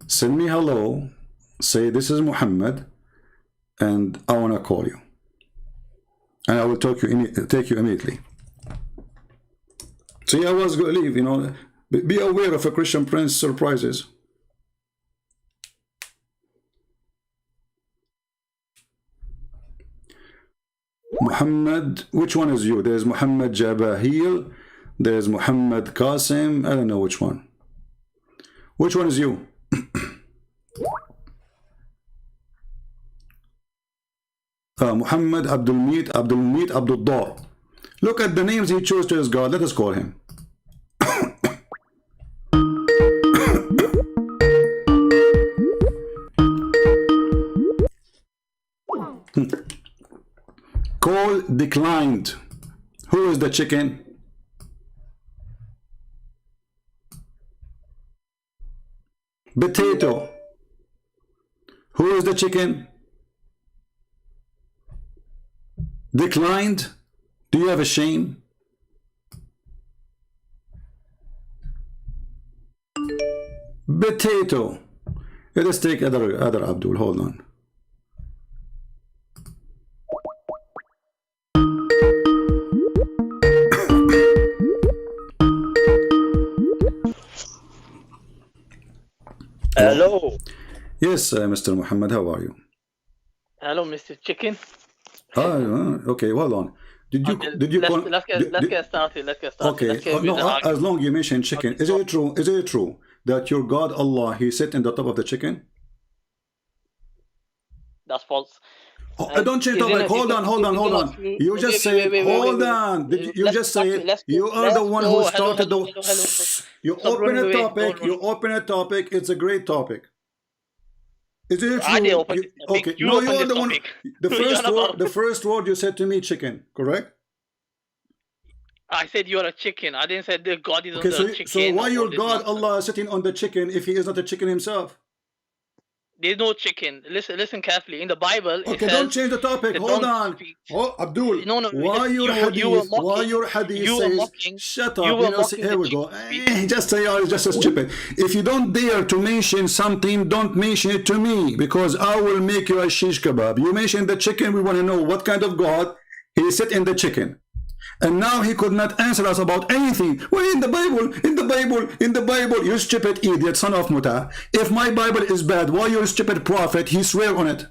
Send me hello. Say this is Muhammad and I want to call you. And I will take you immediately. See, I was going to leave, you know. Be aware of a Christian Prince surprises. Muhammad, which one is you? There's Muhammad Jabahil, there's Muhammad Qasim, I don't know which one. Which one is you? Muhammad Abdul Dar. Look at the names he chose to his God. Let us call him. Call declined. Who is the chicken? Potato. Who is the chicken? Declined. Do you have a shame? Potato. Let us take other Abdul. Hold on. Hello. Yes, Mr. Muhammad, how are you? Hello, Mr. Chicken. Okay, hold on. Did you let's get started. Okay, as long you mentioned chicken, is it true that your God Allah, he sit in the top of the chicken? That's false. Don't change topic. Hold on. You just said, hold on. You just said you are the one who started the. You open a topic. You open a topic. It's a great topic. Is it true? Okay. No, you are the one. The first word you said to me, chicken. Correct? I said you are a chicken. I didn't say the God is on the chicken. So why your God Allah is sitting on the chicken if he is not a chicken himself? There's no chicken. Listen carefully. In the Bible, okay, it says, don't change the topic. Hold on. Oh, Abdul. No. Why your hadith says, shut up. You know, here we go. Just say, oh, it's just stupid. If you don't dare to mention something, don't mention it to me, because I will make you a shish kebab. You mentioned the chicken. We want to know what kind of God he sit in the chicken. And now he could not answer us about anything. Well, in the Bible, you stupid idiot, son of Muta. If my Bible is bad, why your stupid prophet, he swear on it.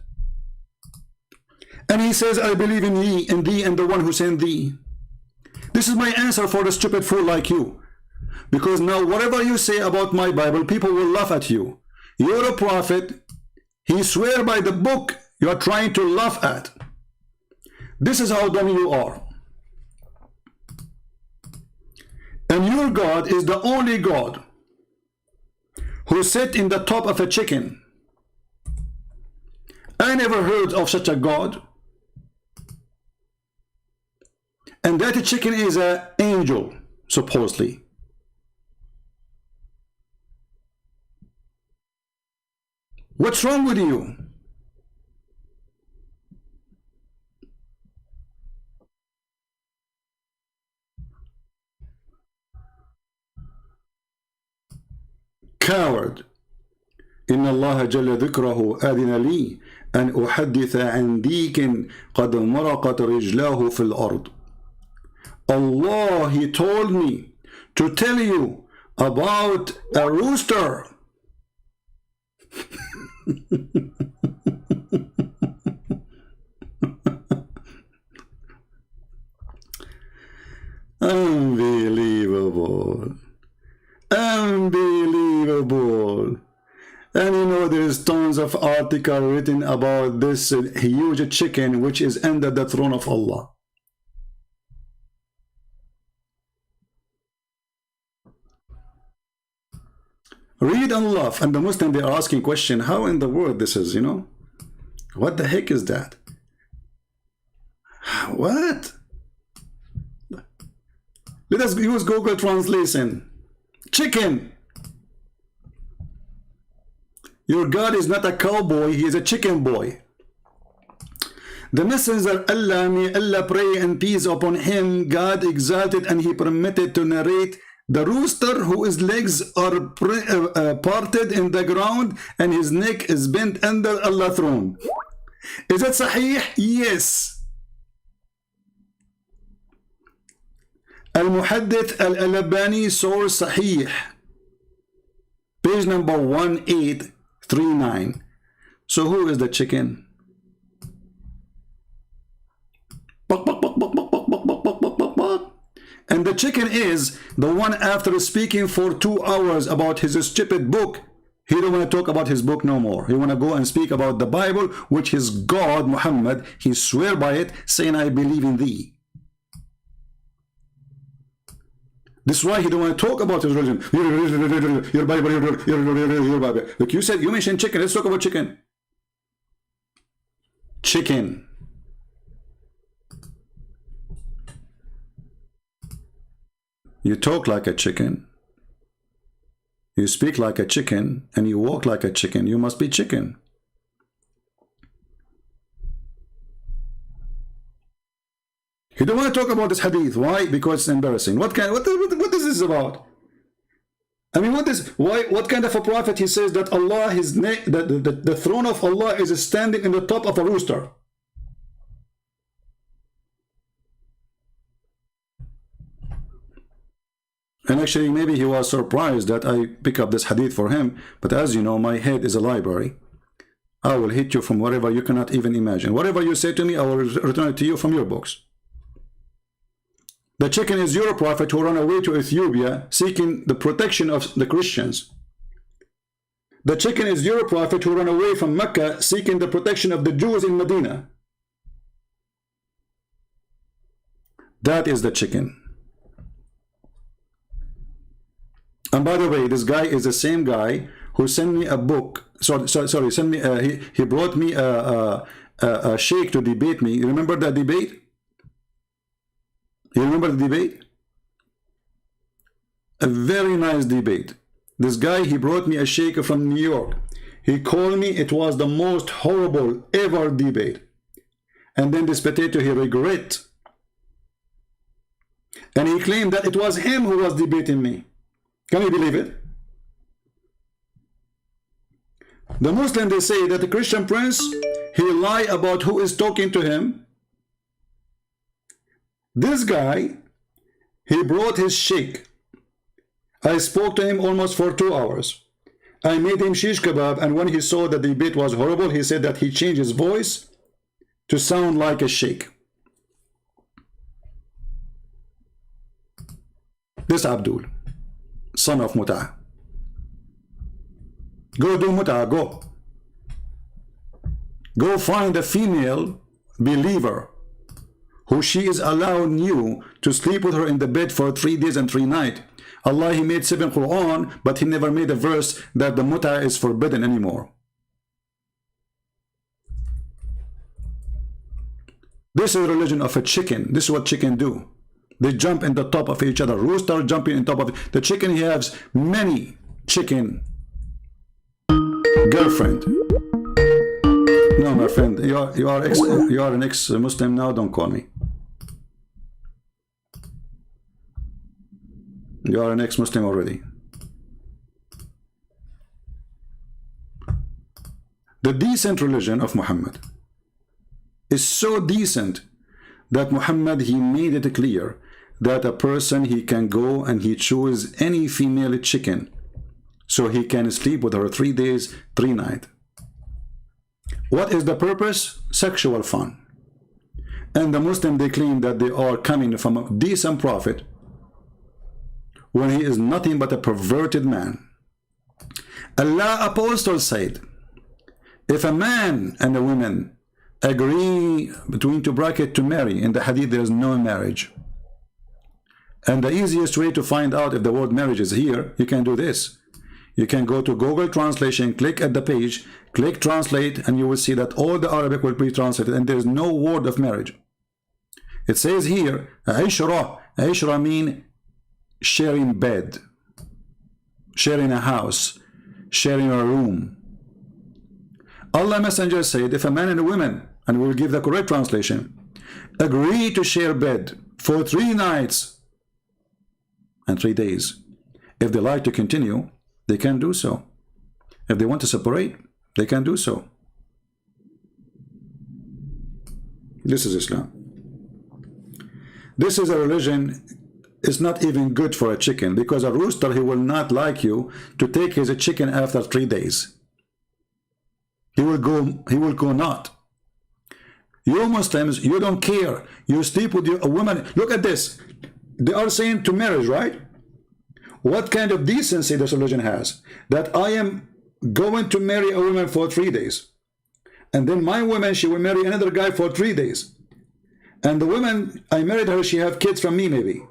And he says, I believe in thee, and the one who sent thee. This is my answer for the stupid fool like you. Because now whatever you say about my Bible, people will laugh at you. You're a prophet. He swear by the book you are trying to laugh at. This is how dumb you are. And your God is the only God who sit in the top of a chicken. I never heard of such a God. And that chicken is an angel, supposedly. What's wrong with you? Coward. إن الله جل ذكره أذن لي أن أحدث عن ديك قد مرقت رجلاه في الأرض. Allah, He told me to tell you about a rooster. Unbelievable. Unbelievable. And you know, there's tons of articles written about this huge chicken which is under the throne of Allah. Read and laugh. And the Muslim, they are asking question, how in the world this is, you know? What the heck is that? What? Let us use Google Translation. Chicken. Your God is not a cowboy, he is a chicken boy. The messenger Allah, may Allah pray and peace upon him, God exalted, and he permitted to narrate the rooster whose legs are parted in the ground and his neck is bent under Allah's throne. Is it sahih? Yes. Al-Muhaddith Al-Albani source sahih. Page number 1839. So who is the chicken? And the chicken is the one, after speaking for 2 hours about his stupid book, he don't want to talk about his book no more. He want to go and speak about the Bible, which his God, Muhammad, he swear by it, saying, I believe in thee. This is why he don't want to talk about his religion. Your Bible, your Bible. Look, you said, you mentioned chicken. Let's talk about chicken. Chicken. You talk like a chicken. You speak like a chicken. And you walk like a chicken. You must be chicken. You don't want to talk about this hadith. Why? Because it's embarrassing. What is this about? I mean, what kind of a prophet he says that Allah, the throne of Allah is standing in the top of a rooster? And actually, maybe he was surprised that I pick up this hadith for him. But as you know, my head is a library. I will hit you from wherever you cannot even imagine. Whatever you say to me, I will return it to you from your books. The chicken is your prophet who ran away to Ethiopia seeking the protection of the Christians. The chicken is your prophet who ran away from Mecca seeking the protection of the Jews in Medina. That is the chicken. And by the way, this guy is the same guy who sent me a book. Sorry, sent me. He brought me a sheikh to debate me. You remember that debate? You remember the debate? A very nice debate. This guy, he brought me a sheikh from New York. He called me, it was the most horrible ever debate. And then this potato, he regret. And he claimed that it was him who was debating me. Can you believe it? The Muslim, they say that the Christian prince, he lied about who is talking to him. This guy, he brought his sheikh. I spoke to him almost for 2 hours. I made him shish kebab, and when he saw that the debate was horrible, he said that he changed his voice to sound like a sheikh. This Abdul, son of Mut'ah. Go do Mut'ah, go. Go find a female believer who she is allowing you to sleep with her in the bed for 3 days and 3 nights. Allah, he made 7 Quran, but he never made a verse that the Mut'ah is forbidden anymore. This is a religion of a chicken. This is what chicken do. They jump in the top of each other. Rooster jumping on top of the chicken. He has many chicken girlfriend. No, my friend, you are an ex-Muslim now. Don't call me. You are an ex-Muslim already. The decent religion of Muhammad is so decent that Muhammad, he made it clear that a person, he can go and he choose any female chicken, so he can sleep with her 3 days, 3 nights. What is the purpose? Sexual fun. And the Muslim, they claim that they are coming from a decent prophet when he is nothing but a perverted man. Allah Apostle said, if a man and a woman agree between two brackets to marry, in the hadith there is no marriage. And the easiest way to find out if the word marriage is here, you can do this. You can go to Google Translation, click at the page, click translate, and you will see that all the Arabic will be translated, and there is no word of marriage. It says here, Ishra. Ishra mean sharing bed, sharing a house, sharing a room. Allah Messenger said, if a man and a woman, and we will give the correct translation, agree to share bed for 3 nights and 3 days, if they like to continue, they can do so. If they want to separate, they can do so. This is Islam. This is a religion. It's not even good for a chicken, because a rooster, he will not like you to take his chicken after 3 days. He will go not. You Muslims, you don't care. You sleep with a woman. Look at this. They are saying to marriage, right? What kind of decency this religion has? That I am going to marry a woman for 3 days, and then my woman, she will marry another guy for 3 days, and the woman, I married her, she have kids from me maybe,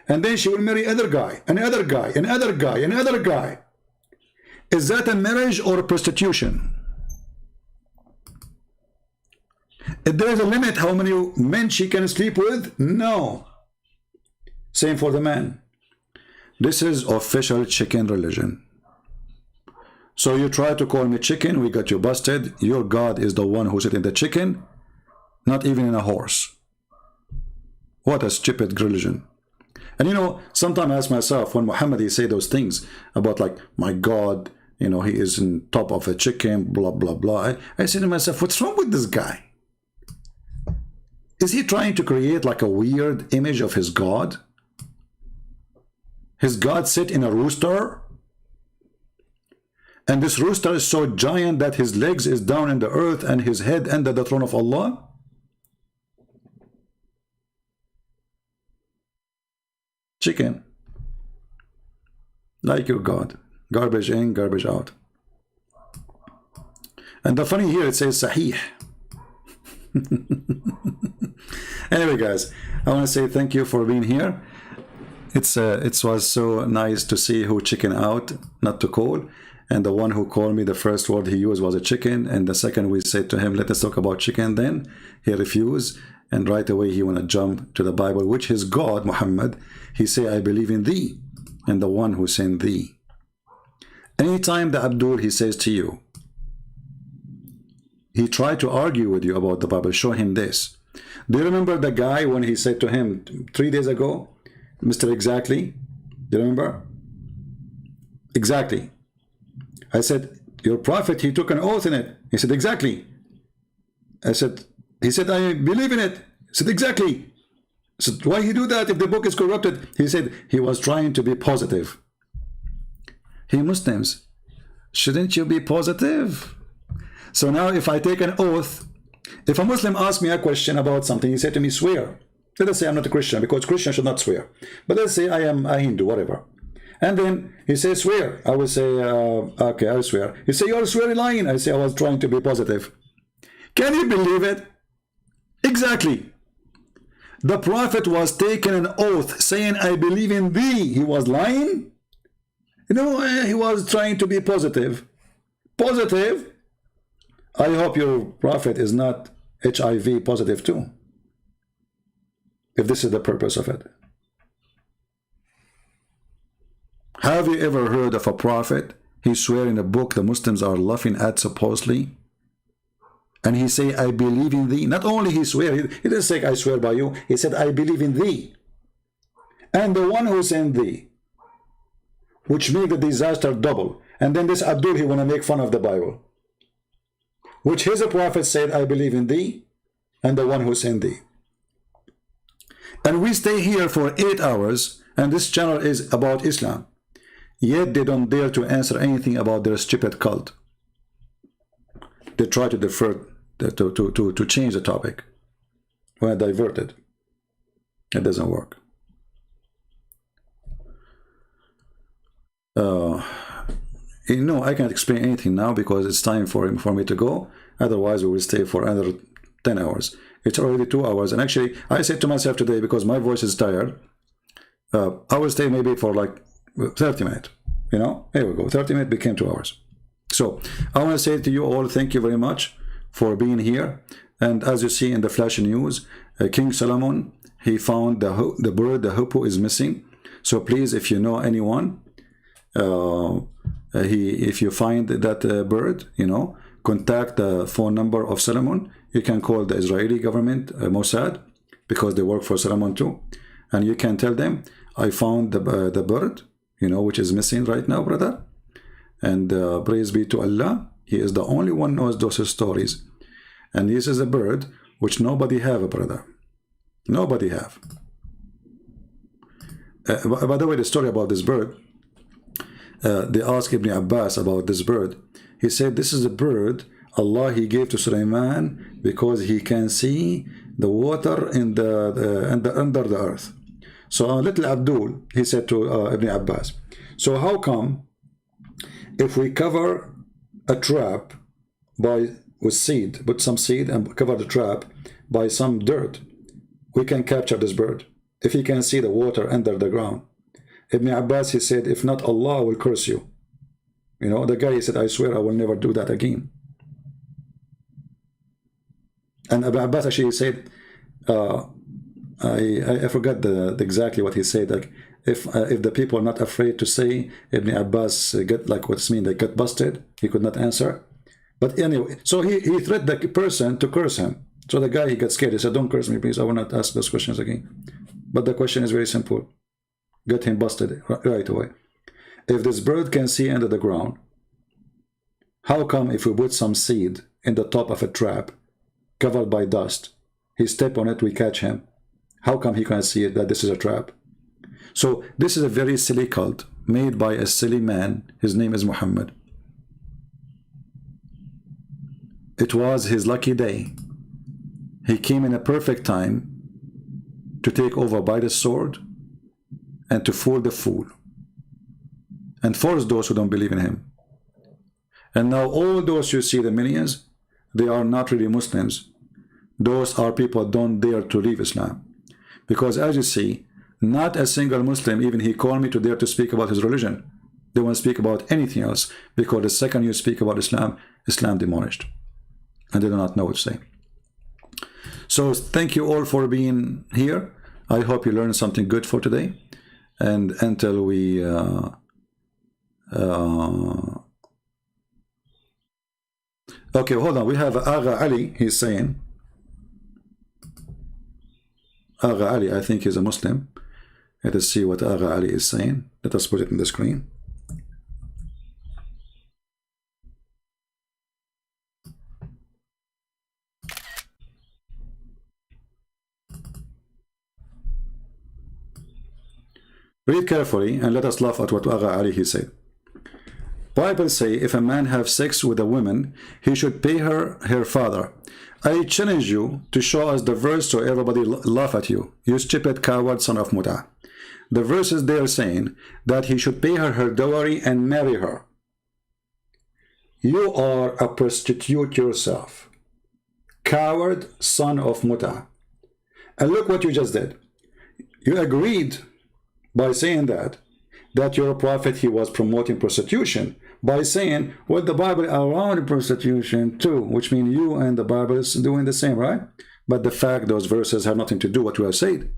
and then she will marry another guy, another guy, another guy, another guy. Is that a marriage or a prostitution? If there is a limit how many men she can sleep with? No. Same for the man. This is official chicken religion. So you try to call me chicken, we got you busted. Your God is the one who sit in the chicken, not even in a horse. What a stupid religion. And you know, sometimes I ask myself, when Muhammad, he say those things about like, my God, you know, he is in top of a chicken, blah, blah, blah. I say to myself, what's wrong with this guy? Is he trying to create like a weird image of his God? His God sit in a rooster? And this rooster is so giant that his legs is down in the earth and his head under the throne of Allah? Chicken. Like your God. Garbage in, garbage out. And the funny here, it says Sahih. Anyway, guys, I want to say thank you for being here. It was so nice to see who chicken out, not to call. And the one who called me, the first word he used was a chicken. And the second we said to him, let us talk about chicken, then he refused. And right away he want to jump to the Bible, which his God, Muhammad, he say, I believe in thee and the one who sent thee. Anytime the Abdul, he says to you, he tried to argue with you about the Bible, show him this. Do you remember the guy when he said to him 3 days ago, Mr. Exactly? Do you remember? Exactly. I said, your prophet, he took an oath in it. He said, exactly. I said, he said, I believe in it. I said, exactly. I said, why he do that if the book is corrupted? He said, he was trying to be positive. Hey, Muslims, shouldn't you be positive? So now if I take an oath, if a Muslim asks me a question about something, he said to me, swear. Let us say I'm not a Christian, because Christians should not swear. But let's say I am a Hindu, whatever. And then he says, swear. I will say, okay, I'll swear. He say, you're swearing lying. I say, I was trying to be positive. Can you believe it? Exactly. The prophet was taking an oath saying, I believe in thee. He was lying? You know, he was trying to be positive. Positive? I hope your prophet is not HIV positive too, if this is the purpose of it. Have you ever heard of a prophet? He swear in a book the Muslims are laughing at supposedly, and he say, I believe in thee. Not only he swear, he didn't say, I swear by you. He said, I believe in thee and the one who sent thee, which make the disaster double. And then this Abdul, he want to make fun of the Bible, which his prophet said, I believe in thee and the one who sent thee. And we stay here for 8 hours, and this channel is about Islam. Yet they don't dare to answer anything about their stupid cult. They try to defer, to change the topic. When I divert it, it doesn't work. You know, I can't explain anything now because it's time for me to go. Otherwise, we will stay for another 10 hours. It's already 2 hours. And actually, I said to myself today, because my voice is tired, I will stay maybe for like 30 minutes. You know, here we go. 30 minutes became 2 hours. So I want to say to you all, thank you very much for being here. And as you see in the flash news, King Solomon, he found the bird, the hippo is missing. So please, if you know anyone, if you find that bird, you know, contact the phone number of Solomon. You can call the Israeli government, Mossad, because they work for Solomon too. And you can tell them, I found the bird, you know, which is missing right now, brother. And praise be to Allah, He is the only one who knows those stories. And this is a bird which nobody have, brother. Nobody have. By the way, the story about this bird, they asked Ibn Abbas about this bird. He said, this is a bird Allah He gave to Sulaiman because he can see the water in under the earth. So little Abdul, he said to Ibn Abbas, so how come if we cover a trap with seed, put some seed and cover the trap by some dirt, we can capture this bird if he can see the water under the ground? Ibn Abbas, he said, if not, Allah will curse you. You know, the guy, he said, I swear I will never do that again. And Ibn Abbas actually said, I forgot exactly what he said. Like, if the people are not afraid to say, Ibn Abbas get like what's mean, they get busted. He could not answer. But anyway, so he threatened the person to curse him. So the guy, he got scared. He said, don't curse me, please. I will not ask those questions again. But the question is very simple. Get him busted right away. If this bird can see under the ground, how come if we put some seed in the top of a trap covered by dust, he step on it, we catch him? How come he can see it, that this is a trap? So this is a very silly cult made by a silly man. His name is Muhammad. It was his lucky day. He came in a perfect time to take over by the sword and to fool the fool and force those who don't believe in him. And now all those you see, the millions, they are not really Muslims. Those are people who don't dare to leave Islam. Because as you see, not a single Muslim, even he called me to dare to speak about his religion. They won't speak about anything else, because the second you speak about Islam, Islam demolished. And they do not know what to say. So thank you all for being here. I hope you learned something good for today. And until we okay, hold on. We have Agha Ali. He's saying, Agha Ali, I think he's a Muslim. Let us see what Agha Ali is saying. Let us put it in the screen. Read carefully and let us laugh at what Agha Ali he said. Bible say if a man have sex with a woman, he should pay her father. I challenge you to show us the verse so everybody laugh at you. You stupid coward son of Muta. The verse is there saying that he should pay her dowry and marry her. You are a prostitute yourself. Coward son of Muta. And look what you just did. You agreed by saying that your prophet, he was promoting prostitution, by saying, well, the Bible allowed prostitution too, which means you and the Bible is doing the same, right? But the fact those verses have nothing to do with what you have said,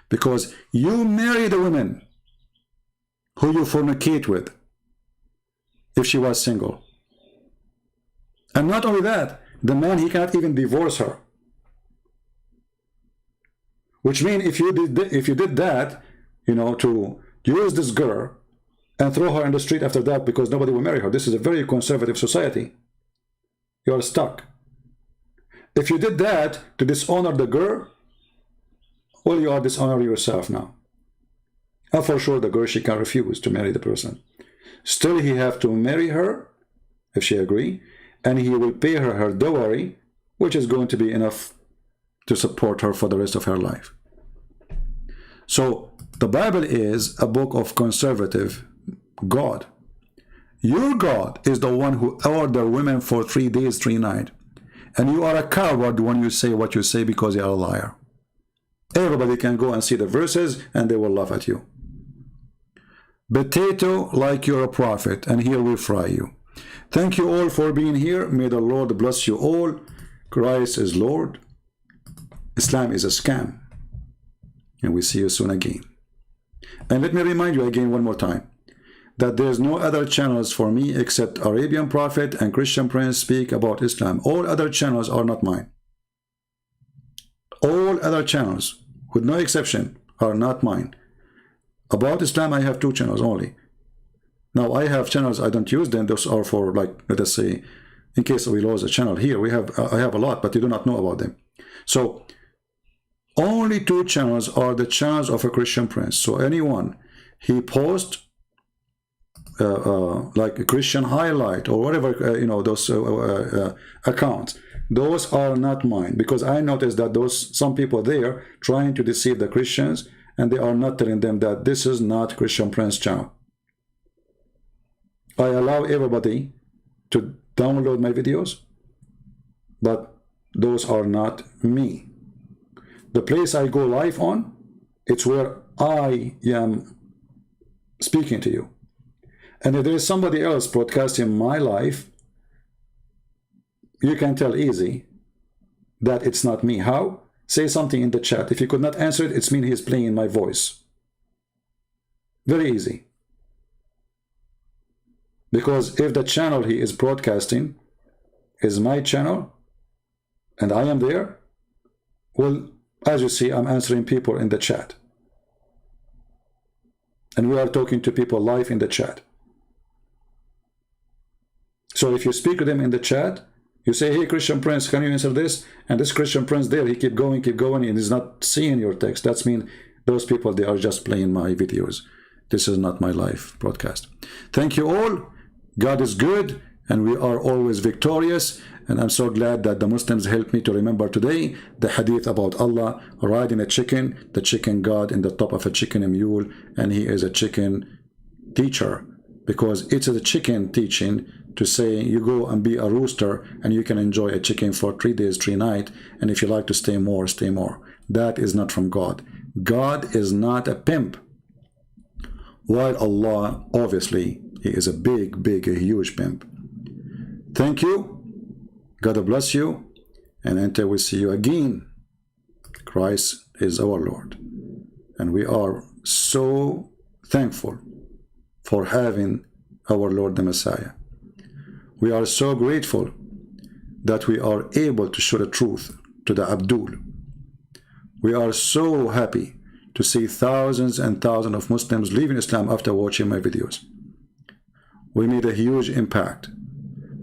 because you marry the woman who you fornicate with if she was single. And not only that, the man, he cannot even divorce her, which means if you did that, you know, to use this girl and throw her in the street after that because nobody will marry her. This is a very conservative society. You're stuck. If you did that to dishonor the girl, well, you are dishonoring yourself now. And for sure, the girl, she can refuse to marry the person. Still, he have to marry her, if she agree, and he will pay her her dowry, which is going to be enough to support her for the rest of her life. So, the Bible is a book of conservative God. Your God is the one who ordered women for 3 days, 3 nights. And you are a coward when you say what you say because you are a liar. Everybody can go and see the verses and they will laugh at you. Potato like you're a prophet, and here we fry you. Thank you all for being here. May the Lord bless you all. Christ is Lord. Islam is a scam. And we see you soon again. And let me remind you again one more time that there's no other channels for me except Arabian Prophet and Christian Prince speak about Islam. All other channels are not mine. All other channels, with no exception, are not mine. About Islam, I have 2 channels only. Now, I have channels, I don't use them. Those are for, like, let us say, in case we lose a channel here, I have a lot, but you do not know about them. So, only 2 channels are the channels of a Christian Prince. So, anyone, he posts like a Christian highlight or whatever, you know, those accounts, those are not mine, because I noticed that some people there trying to deceive the Christians, and they are not telling them that this is not Christian Prince channel. I allow everybody to download my videos, but those are not me. The place I go live on, it's where I am speaking to you. And if there is somebody else broadcasting my life, you can tell easy that it's not me. How? Say something in the chat. If you could not answer it, it's mean he's playing my voice. Very easy. Because if the channel he is broadcasting is my channel, and I am there, well, as you see, I'm answering people in the chat. And we are talking to people live in the chat. So if you speak to them in the chat, you say, hey, Christian Prince, can you answer this? And this Christian Prince there, he keep going, and he's not seeing your text. That's mean those people, they are just playing my videos. This is not my live broadcast. Thank you all. God is good, and we are always victorious. And I'm so glad that the Muslims helped me to remember today the hadith about Allah riding a chicken, the chicken God in the top of a chicken mule, and he is a chicken teacher, because it's a chicken teaching to say you go and be a rooster and you can enjoy a chicken for 3 days, 3 nights, and if you like to stay more, stay more. That is not from God. God is not a pimp. While Allah, obviously, he is a big, a huge pimp. Thank you. God bless you. And until we see you again, Christ is our Lord. And we are so thankful for having our Lord the Messiah. We are so grateful that we are able to show the truth to the Abdul. We are so happy to see thousands and thousands of Muslims leaving Islam after watching my videos. We made a huge impact.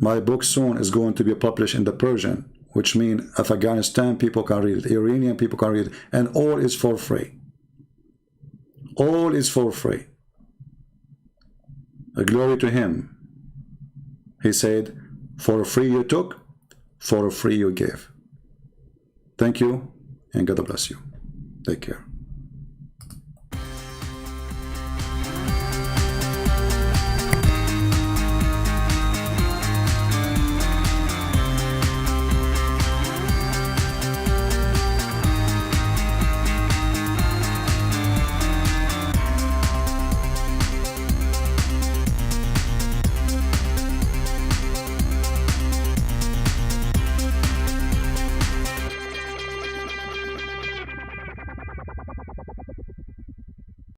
My book soon is going to be published in the Persian, which means Afghanistan people can read it, Iranian people can read it, and all is for free. All is for free. Glory to him. He said, for free you took, for free you gave. Thank you, and God bless you. Take care.